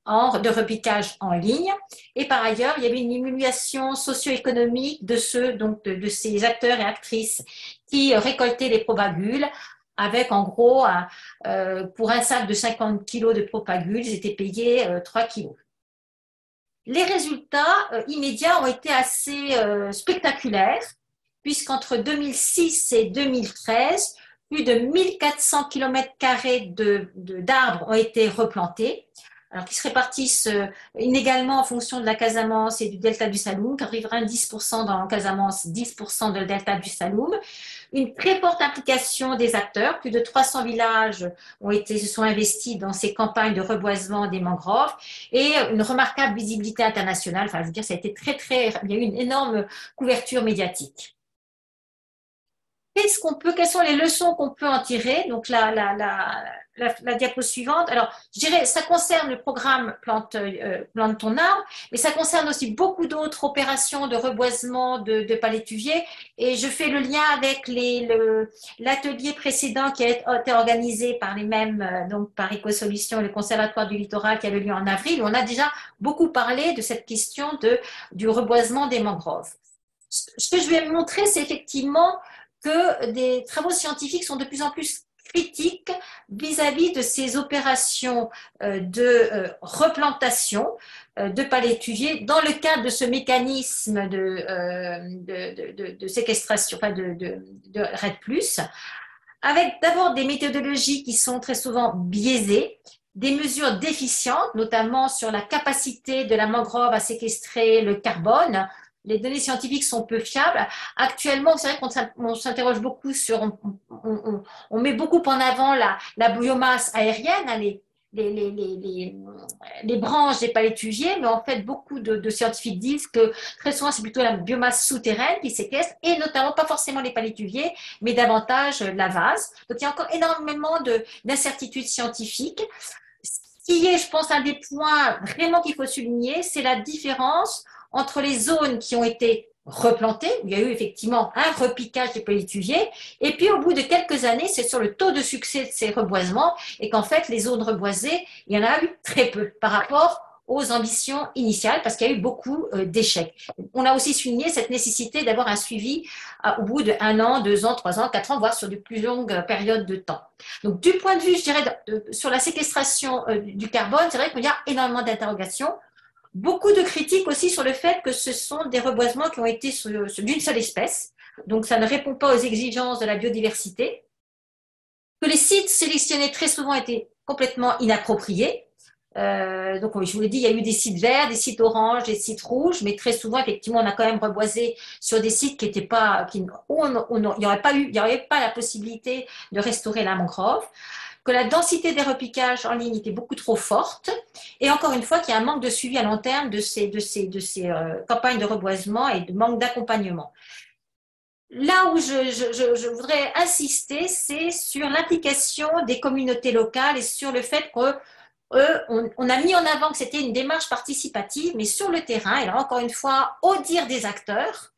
de repiquage en ligne. Et par ailleurs, il y avait une émulation socio-économique de ces acteurs et actrices qui récoltaient les propagules, avec en gros, pour un sac de 50 kg de propagules, ils étaient payés 3 kg. Les résultats immédiats ont été assez spectaculaires, puisqu'entre 2006 et 2013, plus de 1400 km² d'arbres ont été replantés, alors qui se répartissent inégalement en fonction de la Casamance et du delta du Saloum, 90% dans la Casamance, 10% dans le delta du Saloum. Une très forte implication des acteurs, plus de 300 villages se sont investis dans ces campagnes de reboisement des mangroves et une remarquable visibilité internationale. Enfin, je veux dire, ça a été il y a eu une énorme couverture médiatique. Quelles sont les leçons qu'on peut en tirer? Donc, la diapo suivante. Alors, je dirais, ça concerne le programme Plante ton arbre, mais ça concerne aussi beaucoup d'autres opérations de reboisement de palétuviers. Et je fais le lien avec l'atelier précédent qui a été organisé par les mêmes, donc par Écosolutions et le Conservatoire du Littoral qui a eu lieu en avril, où on a déjà beaucoup parlé de cette question du reboisement des mangroves. Ce que je vais montrer, c'est effectivement que des travaux scientifiques sont de plus en plus critiques vis-à-vis de ces opérations de replantation de palétuviers dans le cadre de ce mécanisme de séquestration, enfin de REDD+, avec d'abord des méthodologies qui sont très souvent biaisées, des mesures déficientes, notamment sur la capacité de la mangrove à séquestrer le carbone. Les données scientifiques sont peu fiables. Actuellement, c'est vrai qu'on s'interroge beaucoup on met beaucoup en avant la biomasse aérienne, hein, les branches des palétuviers, mais en fait, beaucoup de scientifiques disent que très souvent, c'est plutôt la biomasse souterraine qui séquestre, et notamment pas forcément les palétuviers, mais davantage la vase. Donc, il y a encore énormément d'incertitudes scientifiques. Ce qui est, je pense, un des points vraiment qu'il faut souligner, c'est la différence entre les zones qui ont été replantées, où il y a eu effectivement un repiquage des palétuviers, et puis au bout de quelques années, c'est sur le taux de succès de ces reboisements, et qu'en fait, les zones reboisées, il y en a eu très peu par rapport aux ambitions initiales, parce qu'il y a eu beaucoup d'échecs. On a aussi souligné cette nécessité d'avoir un suivi au bout de 1 an, 2 ans, 3 ans, 4 ans, voire sur de plus longues périodes de temps. Donc, du point de vue, je dirais, sur la séquestration du carbone, c'est vrai qu'il y a énormément d'interrogations. Beaucoup de critiques aussi sur le fait que ce sont des reboisements qui ont été d'une seule espèce, donc ça ne répond pas aux exigences de la biodiversité, que les sites sélectionnés très souvent étaient complètement inappropriés. Donc, je vous l'ai dit, il y a eu des sites verts, des sites oranges, des sites rouges, mais très souvent, effectivement, on a quand même reboisé sur des sites où il n'y aurait pas la possibilité de restaurer la mangrove, que la densité des repiquages en ligne était beaucoup trop forte, et encore une fois qu'il y a un manque de suivi à long terme de ces campagnes de reboisement et de manque d'accompagnement. Là où je voudrais insister, c'est sur l'implication des communautés locales et sur le fait qu'on a mis en avant que c'était une démarche participative, mais sur le terrain, et là encore une fois, au dire des acteurs,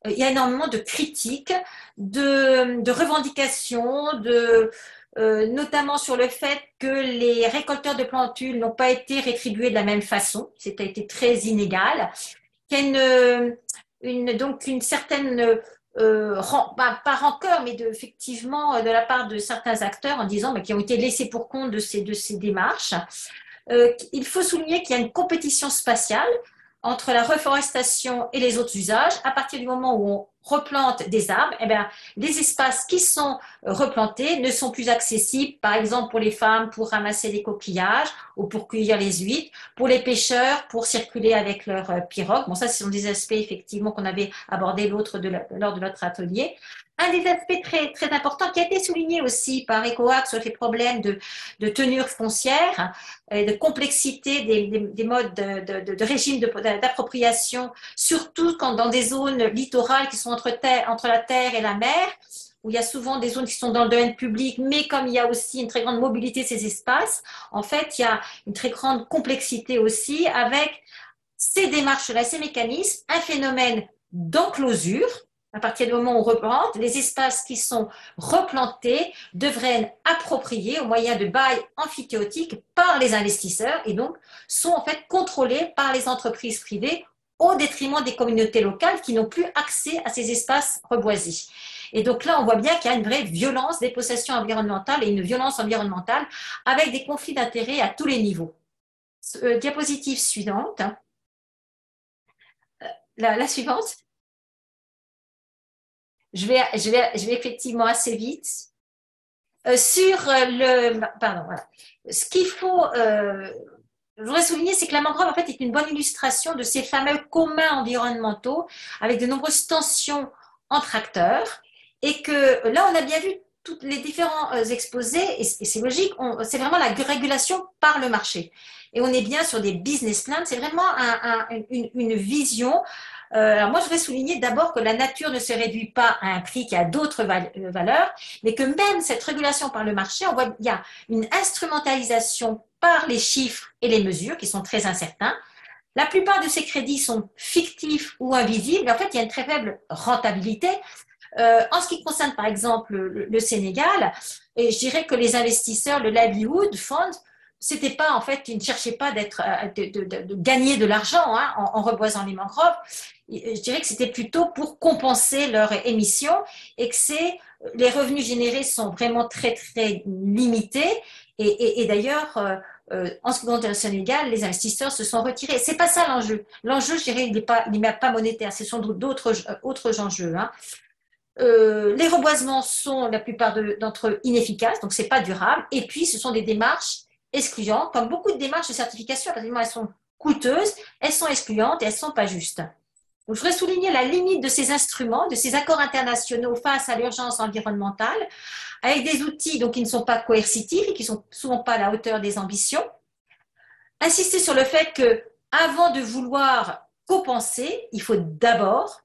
il y a énormément de critiques, de revendications, notamment sur le fait que les récolteurs de plantules n'ont pas été rétribués de la même façon, c'était été très inégal, qu'il y a donc une certaine, pas rancœur, mais effectivement de la part de certains acteurs en disant, mais qui ont été laissés pour compte de ces démarches. Il faut souligner qu'il y a une compétition spatiale entre la reforestation et les autres usages. À partir du moment où on replante des arbres, eh bien, les espaces qui sont replantés ne sont plus accessibles, par exemple pour les femmes pour ramasser les coquillages ou pour cueillir les huîtres, pour les pêcheurs pour circuler avec leurs pirogues. Bon, ça, ce sont des aspects effectivement qu'on avait abordés lors de notre atelier. Un des aspects très, très importants qui a été souligné aussi par EcoAct sur les problèmes de tenure foncière et de complexité des modes de régime d'appropriation, surtout dans des zones littorales qui sont entre la terre et la mer, où il y a souvent des zones qui sont dans le domaine public, mais comme il y a aussi une très grande mobilité de ces espaces, en fait, il y a une très grande complexité aussi avec ces démarches-là, ces mécanismes, un phénomène d'enclosure. À partir du moment où on replante, les espaces qui sont replantés devraient être appropriés au moyen de bails amphithéotiques par les investisseurs et donc sont en fait contrôlés par les entreprises privées au détriment des communautés locales qui n'ont plus accès à ces espaces reboisés. Et donc là, on voit bien qu'il y a une vraie violence des possessions environnementales et une violence environnementale avec des conflits d'intérêts à tous les niveaux. Diapositive suivante. La suivante. je vais effectivement assez vite. Pardon, voilà. Ce qu'il faut, je voudrais souligner, c'est que la mangrove, en fait, est une bonne illustration de ces fameux communs environnementaux avec de nombreuses tensions entre acteurs et que là, on a bien vu tous les différents exposés et c'est logique, c'est vraiment la régulation par le marché. Et on est bien sur des business plans, c'est vraiment une vision. Alors moi, je voudrais souligner d'abord que la nature ne se réduit pas à un prix qui a d'autres valeurs, mais que même cette régulation par le marché, on voit il y a une instrumentalisation par les chiffres et les mesures qui sont très incertains. La plupart de ces crédits sont fictifs ou invisibles, mais en fait, il y a une très faible rentabilité. En ce qui concerne, par exemple, le Sénégal, et je dirais que les investisseurs, le Livelihood Fund, c'était pas en fait, ils ne cherchaient pas de gagner de l'argent hein, en reboisant les mangroves. Je dirais que c'était plutôt pour compenser leur émission et que les revenus générés sont vraiment très très limités. Et d'ailleurs, en ce qui concerne le Sénégal, les investisseurs se sont retirés. C'est pas ça l'enjeu. L'enjeu, je dirais, il n'est pas monétaire. Ce sont d'autres enjeux. Hein. Les reboisements sont la plupart d'entre eux inefficaces, donc c'est pas durable. Et puis, ce sont des démarches excluantes, comme beaucoup de démarches de certification, parce que elles sont coûteuses, elles sont excluantes et elles sont pas justes. Donc, je voudrais souligner la limite de ces instruments, de ces accords internationaux face à l'urgence environnementale, avec des outils donc, qui ne sont pas coercitifs et qui ne sont souvent pas à la hauteur des ambitions. Insister sur le fait que, avant de vouloir compenser, il faut d'abord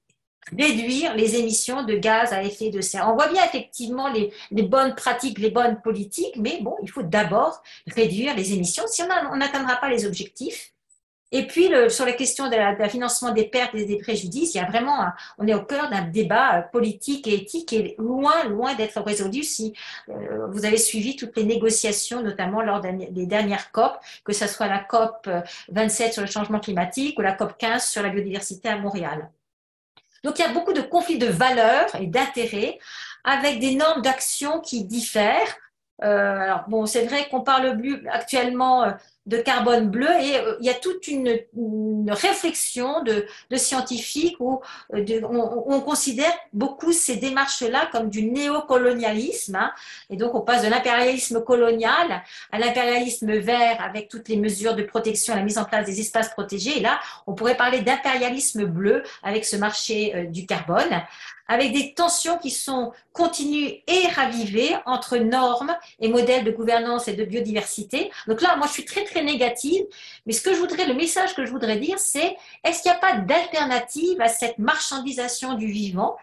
réduire les émissions de gaz à effet de serre. On voit bien effectivement les bonnes pratiques, les bonnes politiques, mais bon, il faut d'abord réduire les émissions. Si on n'atteindra pas les objectifs, et puis, sur la question de financement des pertes et des préjudices, il y a vraiment, on est au cœur d'un débat politique et éthique et loin d'être résolu si vous avez suivi toutes les négociations, notamment lors des dernières COP, que ce soit la COP 27 sur le changement climatique ou la COP 15 sur la biodiversité à Montréal. Donc, il y a beaucoup de conflits de valeurs et d'intérêts avec des normes d'action qui diffèrent. Alors, bon, c'est vrai qu'on parle actuellement de carbone bleu et il y a toute une réflexion de scientifiques où on considère beaucoup ces démarches-là comme du néocolonialisme. Hein, et donc, on passe de l'impérialisme colonial à l'impérialisme vert avec toutes les mesures de protection, la mise en place des espaces protégés. Et là, on pourrait parler d'impérialisme bleu avec ce marché du carbone, avec des tensions qui sont continues et ravivées entre normes et modèles de gouvernance et de biodiversité. Donc là, moi, je suis très, très négative, mais le message que je voudrais dire, c'est est-ce qu'il n'y a pas d'alternative à cette marchandisation du vivant ?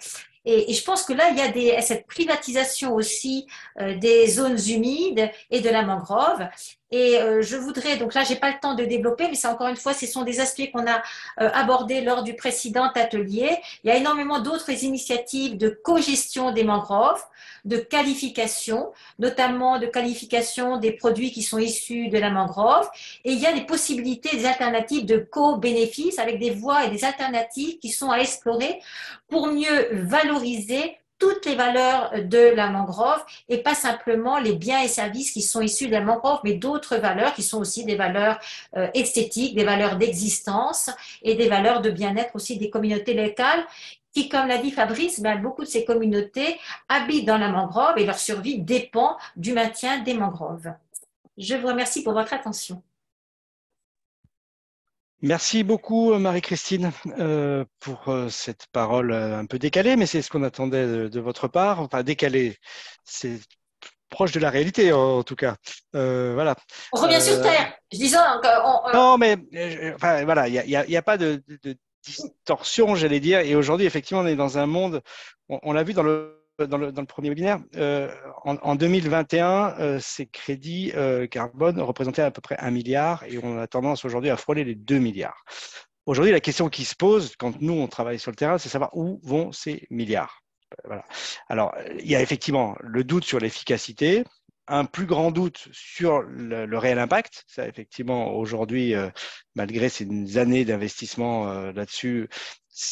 Et je pense que là, il y a cette privatisation aussi des zones humides et de la mangrove. Et je voudrais, donc là, j'ai pas le temps de développer, mais c'est encore une fois, ce sont des aspects qu'on a abordés lors du précédent atelier. Il y a énormément d'autres initiatives de co-gestion des mangroves, de qualification, notamment de qualification des produits qui sont issus de la mangrove. Et il y a des possibilités, des alternatives de co-bénéfices avec des voies et des alternatives qui sont à explorer pour mieux valoriser toutes les valeurs de la mangrove et pas simplement les biens et services qui sont issus de la mangrove, mais d'autres valeurs qui sont aussi des valeurs esthétiques, des valeurs d'existence et des valeurs de bien-être aussi des communautés locales qui, comme l'a dit Fabrice, beaucoup de ces communautés habitent dans la mangrove et leur survie dépend du maintien des mangroves. Je vous remercie pour votre attention. Merci beaucoup, Marie-Christine, pour cette parole un peu décalée, mais c'est ce qu'on attendait de votre part. Enfin, décalée, c'est proche de la réalité, en tout cas. Voilà. On revient sur Terre. Je disais non, mais enfin, voilà, il n'y a pas de distorsion, j'allais dire. Et aujourd'hui, effectivement, on est dans un monde, on l'a vu dans le premier webinaire, en 2021, ces crédits carbone représentaient à peu près 1 milliard et on a tendance aujourd'hui à frôler les 2 milliards. Aujourd'hui, la question qui se pose quand nous, on travaille sur le terrain, c'est savoir où vont ces milliards. Voilà. Alors, il y a effectivement le doute sur l'efficacité, un plus grand doute sur le réel impact. Ça, effectivement, aujourd'hui, malgré ces années d'investissement là-dessus,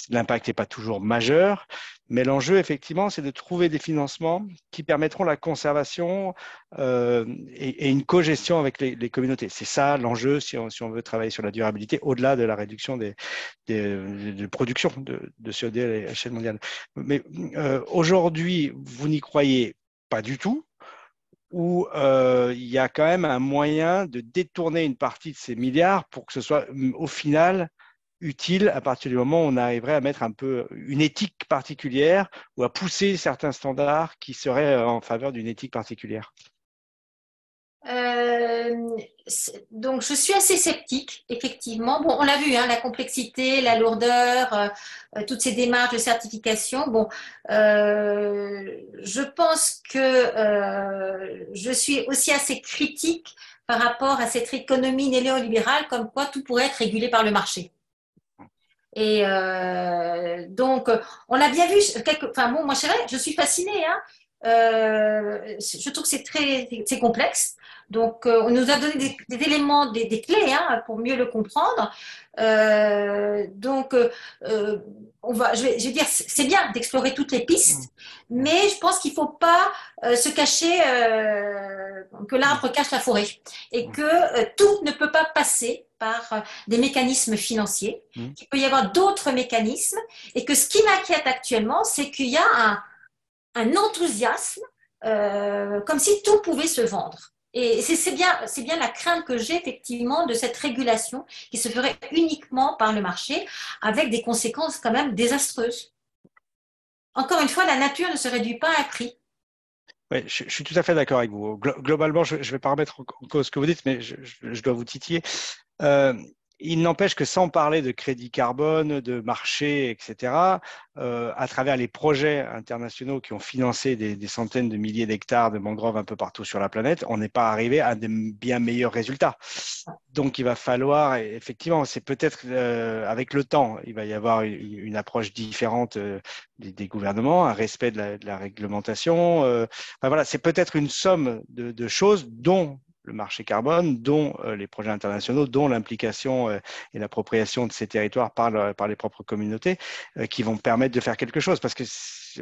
l'impact n'est pas toujours majeur, mais l'enjeu, effectivement, c'est de trouver des financements qui permettront la conservation et une co-gestion avec les communautés. C'est ça l'enjeu si on veut travailler sur la durabilité, au-delà de la réduction de production de CO2 à l'échelle mondiale. Mais aujourd'hui, vous n'y croyez pas du tout, où il y a quand même un moyen de détourner une partie de ces milliards pour que ce soit au final utile à partir du moment où on arriverait à mettre un peu une éthique particulière ou à pousser certains standards qui seraient en faveur d'une éthique particulière. Donc, je suis assez sceptique, effectivement. Bon, on l'a vu, hein, la complexité, la lourdeur, toutes ces démarches de certification. Bon, je pense que je suis aussi assez critique par rapport à cette économie néolibérale, comme quoi tout pourrait être régulé par le marché. Et donc, on a bien vu, enfin bon, moi, je suis fascinée, hein. Je trouve que c'est complexe. Donc, on nous a donné des éléments, des clés, hein, pour mieux le comprendre. Donc, je vais dire, c'est bien d'explorer toutes les pistes, mais je pense qu'il ne faut pas se cacher, que l'arbre cache la forêt, et que tout ne peut pas passer par des mécanismes financiers, qu'il peut y avoir d'autres mécanismes, et que ce qui m'inquiète actuellement, c'est qu'il y a un enthousiasme, comme si tout pouvait se vendre. Et c'est bien la crainte que j'ai effectivement de cette régulation qui se ferait uniquement par le marché, avec des conséquences quand même désastreuses. Encore une fois, la nature ne se réduit pas à un prix. Oui, je suis tout à fait d'accord avec vous. Globalement, je ne vais pas remettre en cause ce que vous dites, mais je dois vous titiller. Il n'empêche que sans parler de crédit carbone, de marché, etc., à travers les projets internationaux qui ont financé des centaines de milliers d'hectares de mangroves un peu partout sur la planète, on n'est pas arrivé à des bien meilleurs résultats. Donc, il va falloir, effectivement, c'est peut-être avec le temps, il va y avoir une approche différente des gouvernements, un respect de la réglementation. Enfin, voilà, c'est peut-être une somme de choses dont le marché carbone, dont les projets internationaux, dont l'implication et l'appropriation de ces territoires par les propres communautés, qui vont permettre de faire quelque chose. Parce que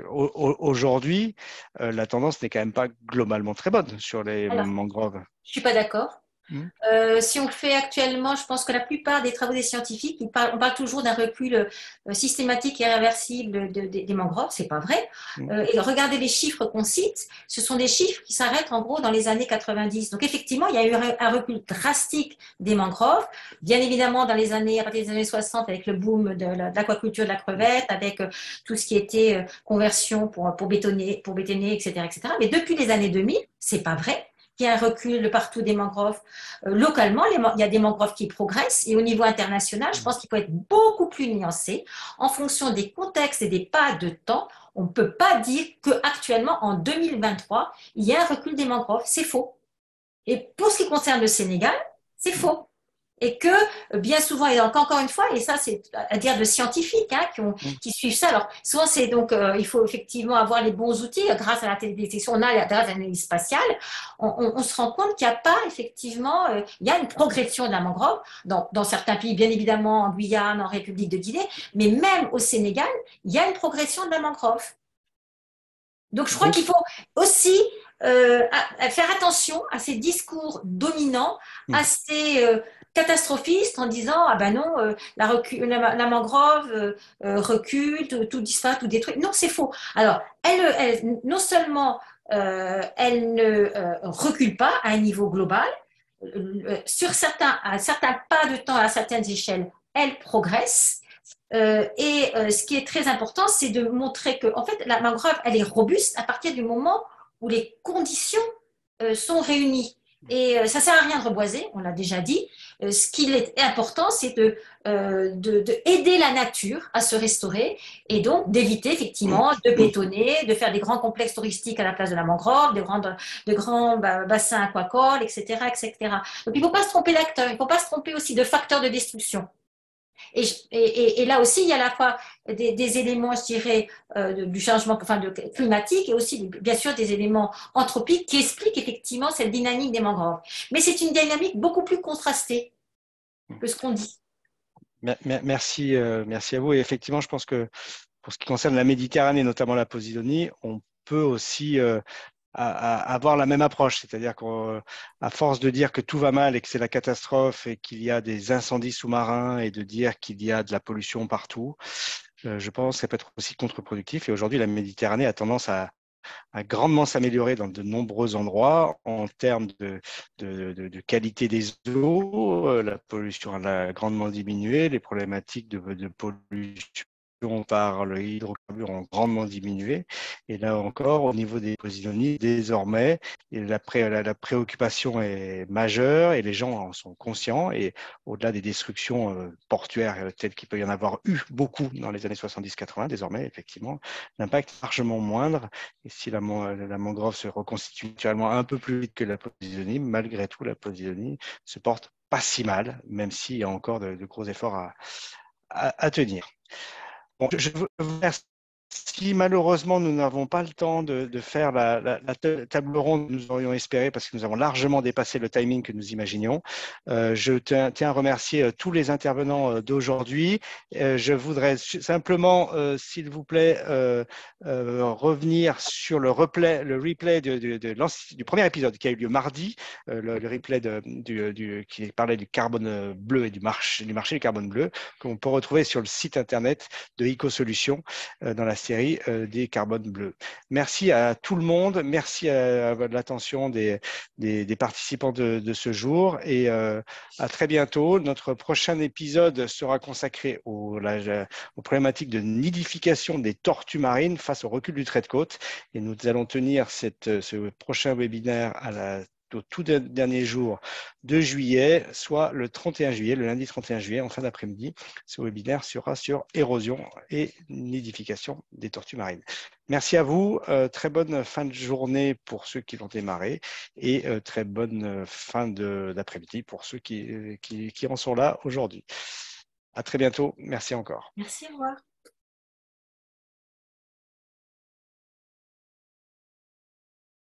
aujourd'hui, la tendance n'est quand même pas globalement très bonne sur les mangroves. Je ne suis pas d'accord. Si on le fait actuellement, je pense que la plupart des travaux des scientifiques, on parle toujours d'un recul systématique et irréversible des mangroves, c'est pas vrai. Et regardez les chiffres qu'on cite, ce sont des chiffres qui s'arrêtent en gros dans les années 90. Donc effectivement, il y a eu un recul drastique des mangroves, bien évidemment à partir des années 60 avec le boom de l'aquaculture de la crevette, avec tout ce qui était conversion pour bétonner, etc., etc. Mais depuis les années 2000, c'est pas vrai. Il y a un recul partout des mangroves. Localement, il y a des mangroves qui progressent, et au niveau international, je pense qu'il faut être beaucoup plus nuancé en fonction des contextes et des pas de temps. On ne peut pas dire qu'actuellement, en 2023, il y a un recul des mangroves. C'est faux. Et pour ce qui concerne le Sénégal, c'est faux. Et que bien souvent, et donc encore une fois, et ça c'est à dire de scientifiques, hein, qui suivent ça. Alors souvent c'est donc il faut effectivement avoir les bons outils grâce à la télédétection, grâce à l'analyse spatiale, on se rend compte qu'il n'y a pas effectivement, il y a une progression de la mangrove dans certains pays, bien évidemment en Guyane, en République de Guinée, mais même au Sénégal, il y a une progression de la mangrove. Donc je crois qu'il faut aussi faire attention à ces discours dominants, assez catastrophistes, en disant ah ben non, la mangrove recule, tout disparaît, tout détruit. Non, c'est faux. Alors, non seulement elle ne recule pas à un niveau global, à certains pas de temps, à certaines échelles, elle progresse. Ce qui est très important, c'est de montrer que, en fait, la mangrove, elle est robuste à partir du moment où les conditions sont réunies. Et ça ne sert à rien de reboiser, on l'a déjà dit. Ce qui est important, c'est de aider la nature à se restaurer, et donc d'éviter effectivement de bétonner, de faire des grands complexes touristiques à la place de la mangrove, de grands bassins aquacoles, etc., etc. Donc il ne faut pas se tromper d'acteur, il ne faut pas se tromper aussi de facteurs de destruction. Et là aussi, il y a à la fois des éléments, je dirais, du changement climatique, et aussi, bien sûr, des éléments anthropiques qui expliquent effectivement cette dynamique des mangroves. Mais c'est une dynamique beaucoup plus contrastée que ce qu'on dit. Merci, merci à vous. Et effectivement, je pense que pour ce qui concerne la Méditerranée, notamment la Posidonie, on peut aussi avoir la même approche, c'est-à-dire qu'à force de dire que tout va mal et que c'est la catastrophe et qu'il y a des incendies sous-marins et de dire qu'il y a de la pollution partout, je pense que ça peut être aussi contre-productif. Et aujourd'hui, la Méditerranée a tendance à grandement s'améliorer dans de nombreux endroits en termes de qualité des eaux. La pollution a grandement diminué, les problématiques de pollution par le hydrocarbure ont grandement diminué. Et là encore, au niveau des Posidonies, désormais, la préoccupation est majeure et les gens en sont conscients. Et au-delà des destructions portuaires telles qu'il peut y en avoir eu beaucoup dans les années 70-80, désormais, effectivement, l'impact est largement moindre. Et si la mangrove se reconstitue naturellement un peu plus vite que la Posidonie, malgré tout, la Posidonie se porte pas si mal, même s'il y a encore de gros efforts à tenir. Bon, je vous remercie. Si malheureusement nous n'avons pas le temps de faire la table ronde que nous aurions espéré parce que nous avons largement dépassé le timing que nous imaginions, je tiens à remercier tous les intervenants d'aujourd'hui. Je voudrais simplement, s'il vous plaît, revenir sur le replay du premier épisode qui a eu lieu mardi, le replay qui parlait du carbone bleu et du marché du carbone bleu, qu'on peut retrouver sur le site internet de EcoSolutions dans la série des carbones bleus. Merci à tout le monde, merci à l'attention des participants de ce jour et à très bientôt. Notre prochain épisode sera consacré aux problématiques de nidification des tortues marines face au recul du trait de côte et nous allons tenir ce prochain webinaire au tout dernier jour de juillet, soit le 31 juillet, le lundi 31 juillet, en fin d'après-midi. Ce webinaire sera sur érosion et nidification des tortues marines. Merci à vous, très bonne fin de journée pour ceux qui l'ont démarré et très bonne fin d'après-midi pour ceux qui en sont là aujourd'hui. À très bientôt, merci encore. Merci, au revoir.